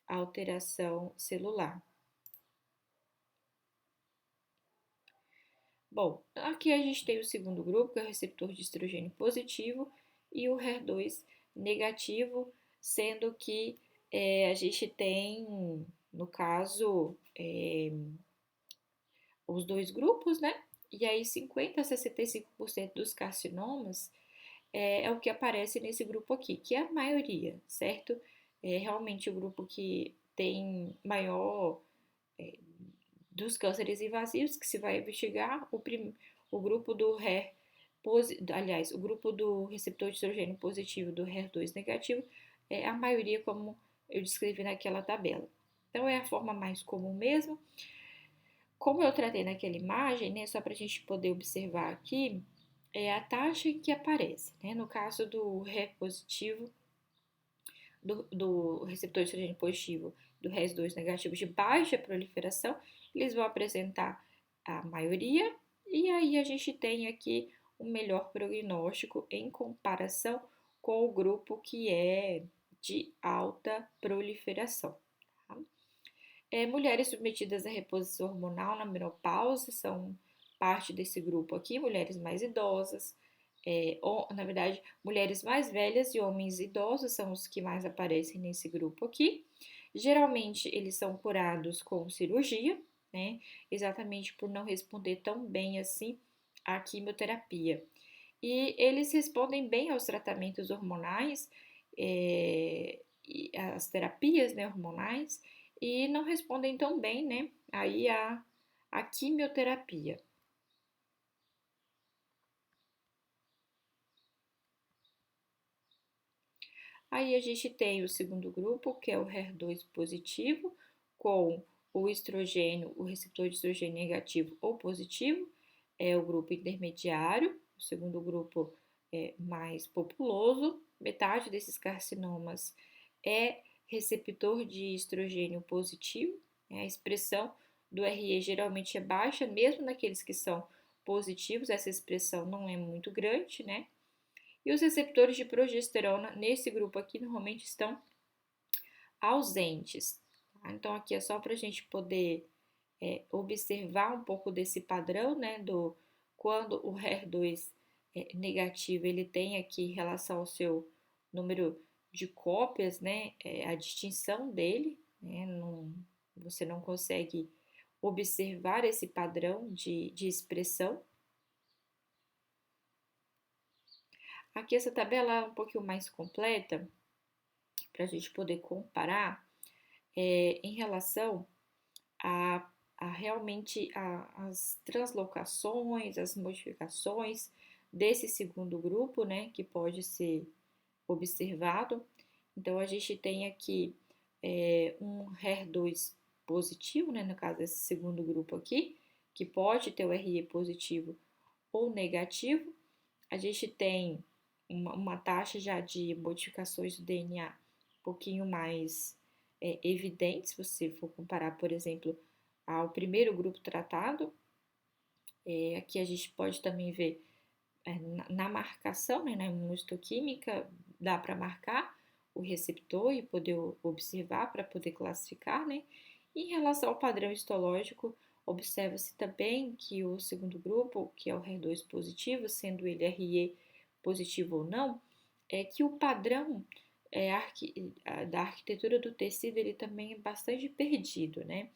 alteração celular. Bom, aqui a gente tem o segundo grupo, que é o receptor de estrogênio positivo, e o HER2 negativo, sendo que a gente tem, no caso, os dois grupos, né? E aí 50 a 65% dos carcinomas o que aparece nesse grupo aqui, que é a maioria, certo? É realmente o grupo que tem maior dos cânceres invasivos que se vai investigar, o grupo do HER, aliás, o grupo do receptor de estrogênio positivo do HER2 negativo é a maioria, como eu descrevi naquela tabela. Então, é a forma mais comum mesmo. Como eu tratei naquela imagem, né, só para a gente poder observar aqui, é a taxa em que aparece, né? No caso do HER positivo, do receptor de estrogênio positivo, do HER2 negativo de baixa proliferação, eles vão apresentar a maioria, e aí a gente tem aqui um melhor prognóstico em comparação com o grupo que é de alta proliferação. Tá? Mulheres submetidas à reposição hormonal na menopausa são parte desse grupo aqui, mulheres mais idosas, na verdade, mulheres mais velhas e homens idosos são os que mais aparecem nesse grupo aqui. Geralmente, eles são curados com cirurgia, né? Exatamente por não responder tão bem assim à quimioterapia. E eles respondem bem aos tratamentos hormonais, e às terapias, né, hormonais, e não respondem tão bem, né, aí a quimioterapia. Aí a gente tem o segundo grupo, que é o HER2 positivo, com o estrogênio, o receptor de estrogênio negativo ou positivo, é o grupo intermediário, o segundo grupo é mais populoso, metade desses carcinomas é receptor de estrogênio positivo, a expressão do RE geralmente é baixa, mesmo naqueles que são positivos, essa expressão não é muito grande, né? E os receptores de progesterona nesse grupo aqui normalmente estão ausentes. Tá? Então, aqui é só para a gente poder observar um pouco desse padrão, né? Do quando o HER2 negativo ele tem aqui em relação ao seu número de cópias, né? A distinção dele, né? Não, você não consegue observar esse padrão de expressão. Aqui essa tabela é um pouquinho mais completa para a gente poder comparar em relação a, as translocações, as modificações desse segundo grupo, né, que pode ser observado. Então, a gente tem aqui um HER2 positivo, né, no caso desse segundo grupo aqui, que pode ter o RE positivo ou negativo. A gente tem uma taxa já de modificações do DNA um pouquinho mais evidente, se você for comparar, por exemplo, ao primeiro grupo tratado. Aqui a gente pode também ver na marcação, né, na imunohistoquímica, dá para marcar o receptor e poder observar para poder classificar, né? E em relação ao padrão histológico, observa-se também que o segundo grupo, que é o HER2 positivo, sendo ele RE positivo ou não, é que o padrão da arquitetura do tecido ele também é bastante perdido, né?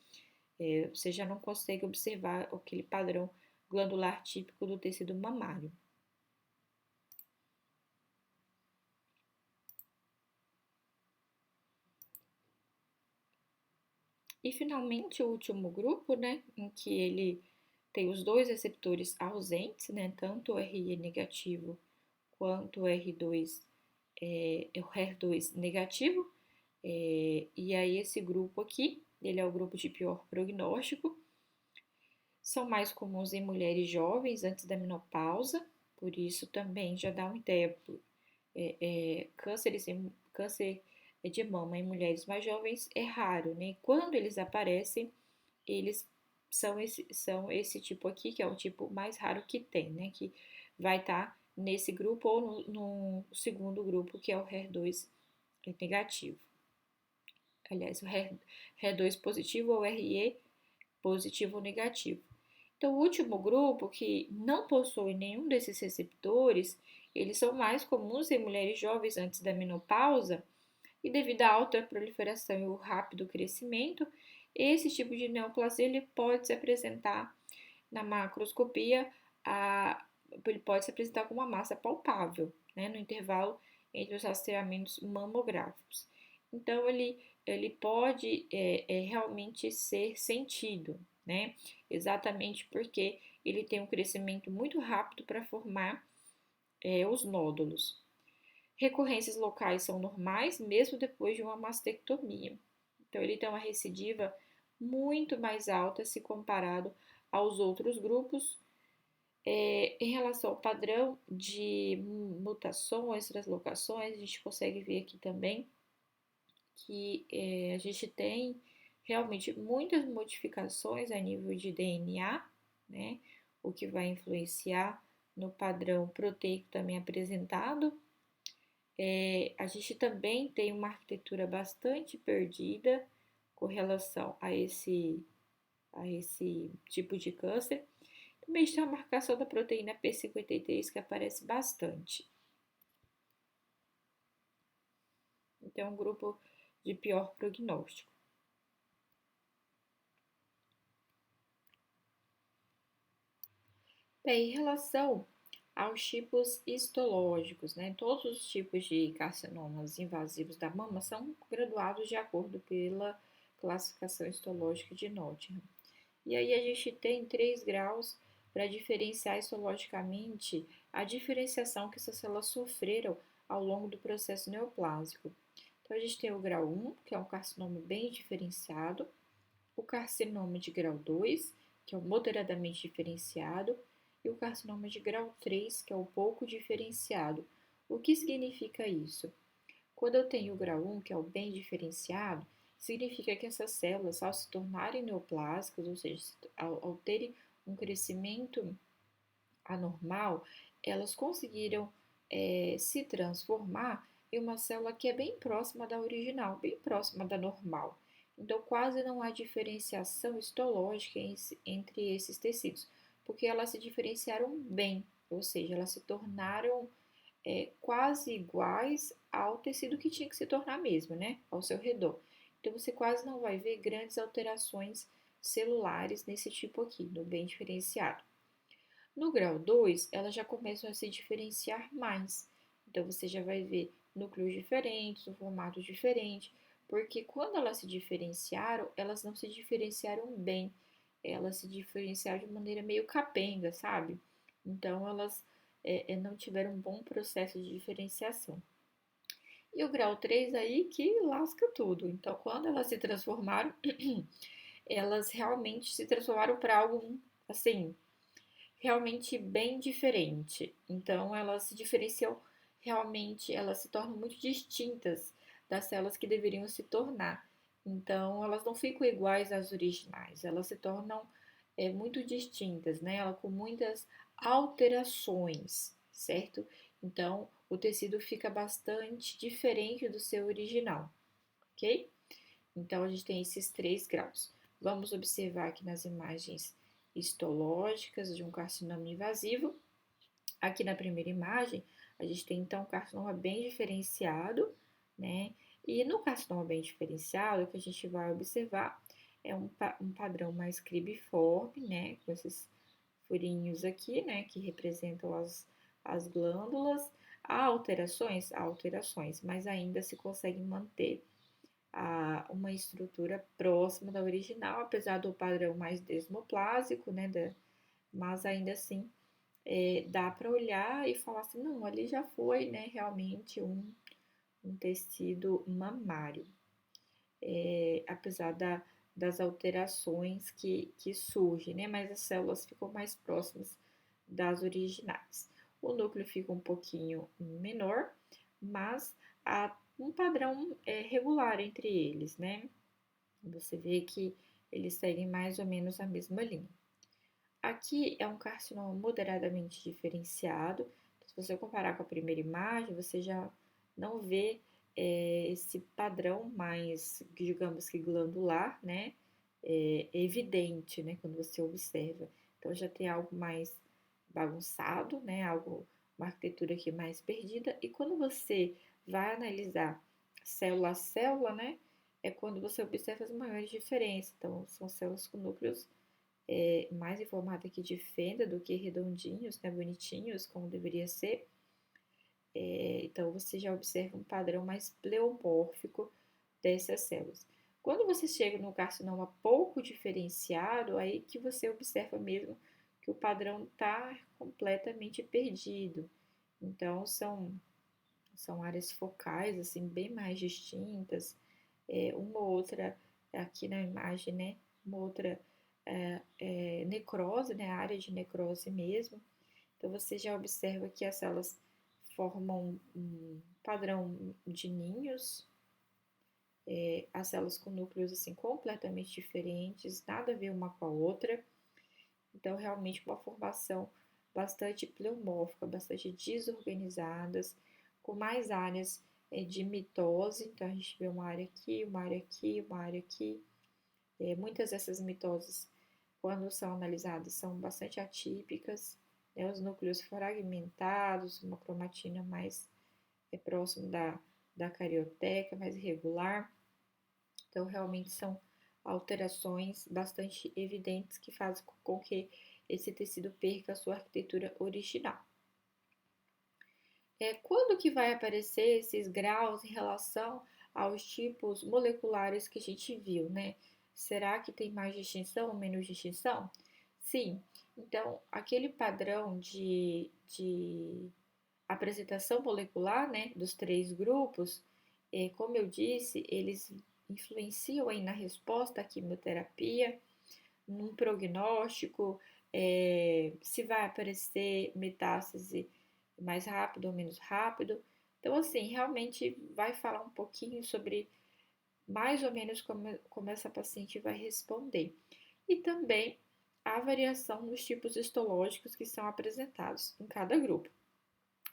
Você já não consegue observar aquele padrão glandular típico do tecido mamário. E finalmente o último grupo, né, em que ele tem os dois receptores ausentes, né, tanto o RE negativo quanto o R2, o HER2 negativo, e aí esse grupo aqui, ele é o grupo de pior prognóstico, são mais comuns em mulheres jovens antes da menopausa, por isso também já dá uma ideia. Câncer de mama em mulheres mais jovens é raro, né? Quando eles aparecem, eles são esse tipo aqui, que é o tipo mais raro que tem, né? Que vai estar nesse grupo ou no segundo grupo, que é o HER2 negativo. Aliás, o HER2 positivo ou RE positivo ou negativo. Então, o último grupo, que não possui nenhum desses receptores, eles são mais comuns em mulheres jovens antes da menopausa e devido à alta proliferação e o rápido crescimento, esse tipo de neoplasia ele pode se apresentar na macroscopia, ele pode se apresentar com uma massa palpável, né, no intervalo entre os rastreamentos mamográficos. Então, ele pode realmente ser sentido, né, exatamente porque ele tem um crescimento muito rápido para formar os nódulos. Recorrências locais são normais, mesmo depois de uma mastectomia. Então, ele tem uma recidiva muito mais alta se comparado aos outros grupos. Em relação ao padrão de mutações, translocações, a gente consegue ver aqui também que a gente tem realmente muitas modificações a nível de DNA, né? O que vai influenciar no padrão proteico também apresentado. A gente também tem uma arquitetura bastante perdida com relação a esse tipo de câncer. Também tem a marcação da proteína P53 que aparece bastante. Então, é um grupo de pior prognóstico. Bem, em relação aos tipos histológicos, né? Todos os tipos de carcinomas invasivos da mama são graduados de acordo pela classificação histológica de Nottingham. E aí a gente tem 3 graus para diferenciar histologicamente a diferenciação que essas células sofreram ao longo do processo neoplásico. Então a gente tem o grau 1, que é um carcinoma bem diferenciado, o carcinoma de grau 2, que é o moderadamente diferenciado, e o carcinoma de grau 3, que é o pouco diferenciado. O que significa isso? Quando eu tenho o grau 1, que é o bem diferenciado, significa que essas células, ao se tornarem neoplásicas, ou seja, ao terem um crescimento anormal, elas conseguiram se transformar em uma célula que é bem próxima da original, bem próxima da normal. Então, quase não há diferenciação histológica entre esses tecidos, porque elas se diferenciaram bem, ou seja, elas se tornaram quase iguais ao tecido que tinha que se tornar mesmo, né? Ao seu redor. Então, você quase não vai ver grandes alterações celulares nesse tipo aqui, no bem diferenciado. No grau 2, elas já começam a se diferenciar mais. Então, você já vai ver núcleos diferentes, um formato diferente, porque quando elas se diferenciaram, elas não se diferenciaram bem. Elas se diferenciaram de maneira meio capenga, sabe? Então, elas não tiveram um bom processo de diferenciação. E o grau 3 aí que lasca tudo. Então, quando elas se transformaram, elas realmente se transformaram para algo assim, realmente bem diferente. Então, elas se diferenciam realmente, elas se tornam muito distintas das células que deveriam se tornar. Então, elas não ficam iguais às originais, elas se tornam muito distintas, né? Ela com muitas alterações, certo? Então, o tecido fica bastante diferente do seu original, ok? Então, a gente tem esses 3 graus. Vamos observar aqui nas imagens histológicas de um carcinoma invasivo. Aqui na primeira imagem, a gente tem então um carcinoma bem diferenciado, né? E no carcinoma bem diferenciado, o que a gente vai observar é um padrão mais cribiforme, né? Com esses furinhos aqui, né? Que representam as glândulas. Há alterações? Há alterações, mas ainda se consegue manter uma estrutura próxima da original, apesar do padrão mais desmoplásico, né? Mas ainda assim dá para olhar e falar assim, não, ali já foi, né? Realmente um tecido mamário, apesar das alterações que surgem, né? Mas as células ficam mais próximas das originais. O núcleo fica um pouquinho menor, mas há um padrão regular entre eles, né? Você vê que eles seguem mais ou menos a mesma linha. Aqui é um carcinoma moderadamente diferenciado. Se você comparar com a primeira imagem, você já não vê esse padrão mais, digamos que glandular, né? Evidente, né? Quando você observa. Então já tem algo mais bagunçado, né? Uma arquitetura aqui mais perdida. E quando você vai analisar célula a célula, né? É quando você observa as maiores diferenças. Então, são células com núcleos mais em formato aqui de fenda do que redondinhos, né, bonitinhos, como deveria ser. Então, você já observa um padrão mais pleomórfico dessas células. Quando você chega no carcinoma pouco diferenciado, aí que você observa mesmo que o padrão está completamente perdido. Então, são áreas focais, assim, bem mais distintas. Uma ou outra, aqui na imagem, né? Uma outra necrose, né? Área de necrose mesmo. Então, você já observa que as células formam um padrão de ninhos, as células com núcleos, assim, completamente diferentes, nada a ver uma com a outra. Então, realmente uma formação bastante pleomórfica, bastante desorganizadas, com mais áreas de mitose. Então, a gente vê uma área aqui, uma área aqui, uma área aqui. Muitas dessas mitoses, quando são analisadas, são bastante atípicas, né? Os núcleos fragmentados, uma cromatina mais próximo da carioteca, mais irregular. Então, realmente são alterações bastante evidentes que fazem com que esse tecido perca a sua arquitetura original. Quando que vai aparecer esses graus em relação aos tipos moleculares que a gente viu, né? Será que tem mais distinção ou menos distinção? Sim. Então, aquele padrão de apresentação molecular, né, dos 3 grupos, como eu disse, eles influenciam aí na resposta à quimioterapia, num prognóstico, se vai aparecer metástase mais rápido ou menos rápido. Então, assim, realmente vai falar um pouquinho sobre mais ou menos como essa paciente vai responder. E também há variação nos tipos histológicos que são apresentados em cada grupo.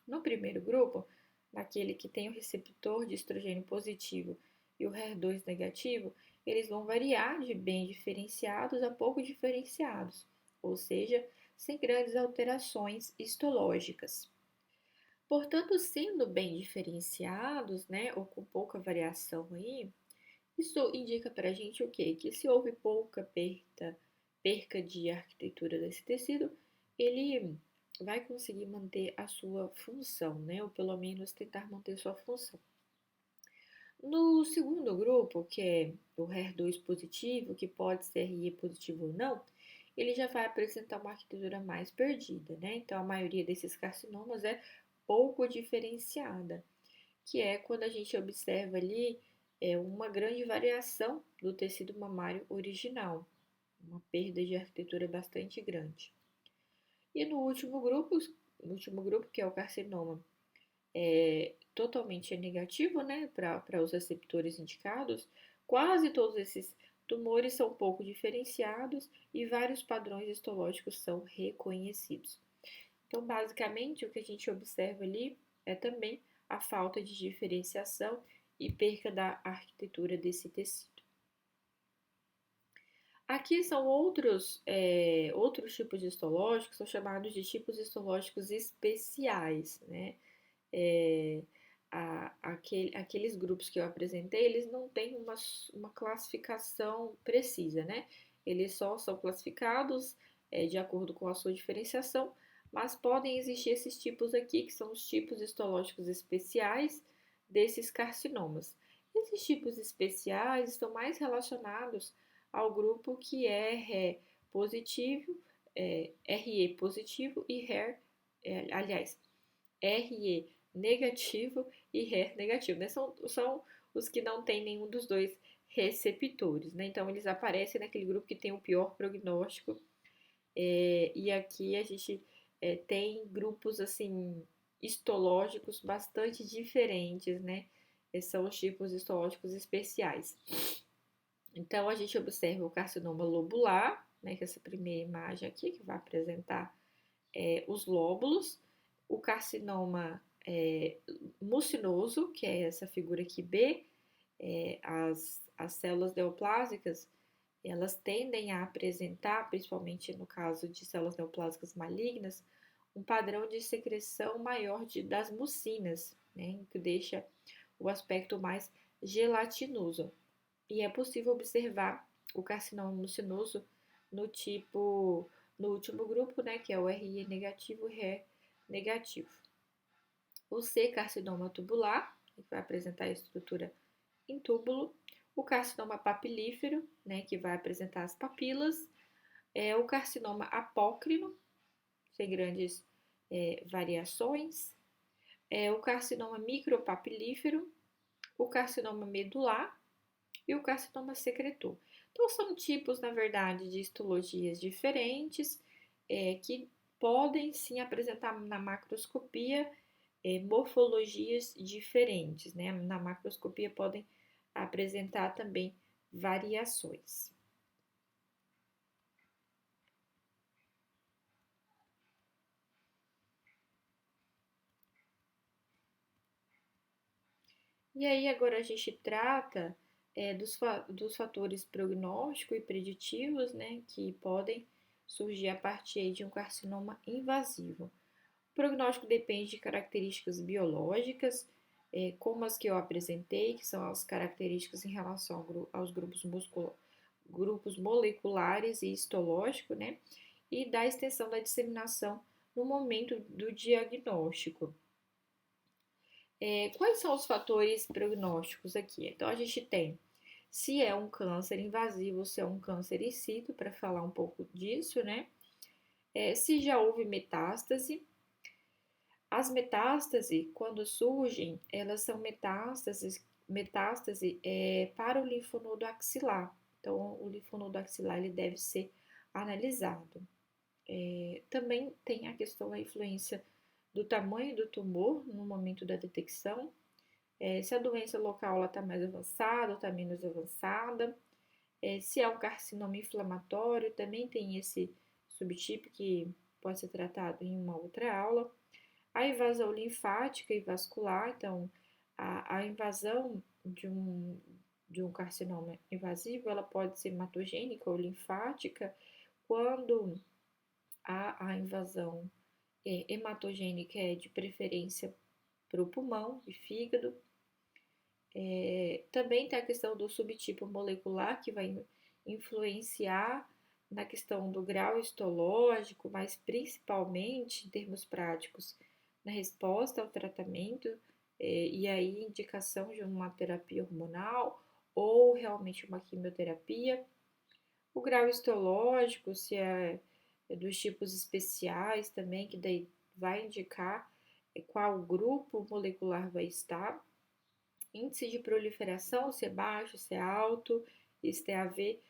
No primeiro grupo, naquele que tem o receptor de estrogênio positivo e o HER2 negativo, eles vão variar de bem diferenciados a pouco diferenciados, ou seja, sem grandes alterações histológicas. Portanto, sendo bem diferenciados, né, ou com pouca variação aí, isso indica para a gente o quê? Que se houve pouca perca de arquitetura desse tecido, ele vai conseguir manter a sua função, né? Ou pelo menos tentar manter sua função. No segundo grupo, que é o HER2 positivo, que pode ser RE positivo ou não, ele já vai apresentar uma arquitetura mais perdida, né? Então, a maioria desses carcinomas é pouco diferenciada, que é quando a gente observa ali uma grande variação do tecido mamário original, uma perda de arquitetura bastante grande. E no último grupo, que é o carcinoma, totalmente negativo, né, para os receptores indicados, quase todos esses tumores são pouco diferenciados e vários padrões histológicos são reconhecidos. Então, basicamente, o que a gente observa ali é também a falta de diferenciação e perca da arquitetura desse tecido. Aqui são outros tipos histológicos, são chamados de tipos histológicos especiais, né? É, aqueles grupos que eu apresentei, eles não têm uma classificação precisa, né? Eles só são classificados de acordo com a sua diferenciação, mas podem existir esses tipos aqui, que são os tipos histológicos especiais desses carcinomas. Esses tipos especiais estão mais relacionados ao grupo que é positivo, RE positivo e aliás, RE negativo e HER negativo, né? São os que não têm nenhum dos dois receptores, né? Então, eles aparecem naquele grupo que tem o pior prognóstico. E aqui a gente tem grupos, assim, histológicos bastante diferentes, né? Esses são os tipos histológicos especiais. Então, a gente observa o carcinoma lobular, né? Que é essa primeira imagem aqui, que vai apresentar os lóbulos, o carcinoma mucinoso, que é essa figura aqui B, as células neoplásicas, elas tendem a apresentar, principalmente no caso de células neoplásicas malignas, um padrão de secreção maior das mucinas, né, que deixa o aspecto mais gelatinoso. E é possível observar o carcinoma mucinoso no último grupo, né, que é o RE negativo e RE negativo. O C, carcinoma tubular, que vai apresentar a estrutura em túbulo. O carcinoma papilífero, né, que vai apresentar as papilas. O carcinoma apócrino, sem grandes variações. O carcinoma micropapilífero. O carcinoma medular e o carcinoma secretor. Então, são tipos, na verdade, de histologias diferentes que podem sim apresentar na macroscopia morfologias diferentes, né? Na macroscopia podem apresentar também variações. E aí agora a gente trata dos fatores prognósticos e preditivos, né, que podem surgir a partir de um carcinoma invasivo. O prognóstico depende de características biológicas, como as que eu apresentei, que são as características em relação aos grupos moleculares e histológicos, né, e da extensão da disseminação no momento do diagnóstico. Quais são os fatores prognósticos aqui? Então, a gente tem se é um câncer invasivo, se é um câncer in situ, para falar um pouco disso, né? Se já houve metástase. As metástases, quando surgem, elas são metástase para o linfonodo axilar. Então, o linfonodo axilar ele deve ser analisado. Também tem a questão da influência do tamanho do tumor no momento da detecção, se a doença local está mais avançada ou está menos avançada, Se é um carcinoma inflamatório, também tem esse subtipo que pode ser tratado em uma outra aula. A invasão linfática e vascular, então, a invasão de um carcinoma invasivo, ela pode ser hematogênica ou linfática, quando a invasão hematogênica é de preferência para o pulmão e fígado. Também tem a questão do subtipo molecular, que vai influenciar na questão do grau histológico, mas principalmente, em termos práticos, na resposta ao tratamento, e aí indicação de uma terapia hormonal ou realmente uma quimioterapia. O grau histológico, se é dos tipos especiais também, que daí vai indicar qual grupo molecular vai estar. Índice de proliferação, se é baixo, se é alto, isso tem a ver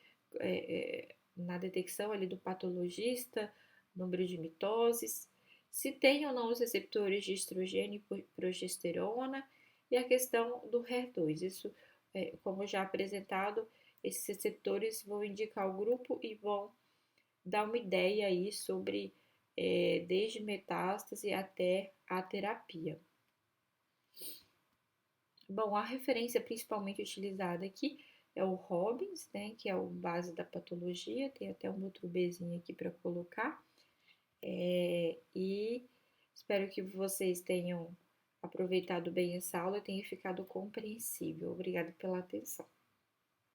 na detecção ali do patologista, número de mitoses, se tem ou não os receptores de estrogênio e progesterona, e a questão do HER2. Isso, como já apresentado, esses receptores vão indicar o grupo e vão dar uma ideia aí sobre desde metástase até a terapia. Bom, a referência principalmente utilizada aqui é o Robbins, né, que é o base da patologia, tem até um outro Bzinho aqui para colocar, e espero que vocês tenham aproveitado bem essa aula e tenha ficado compreensível. Obrigada pela atenção.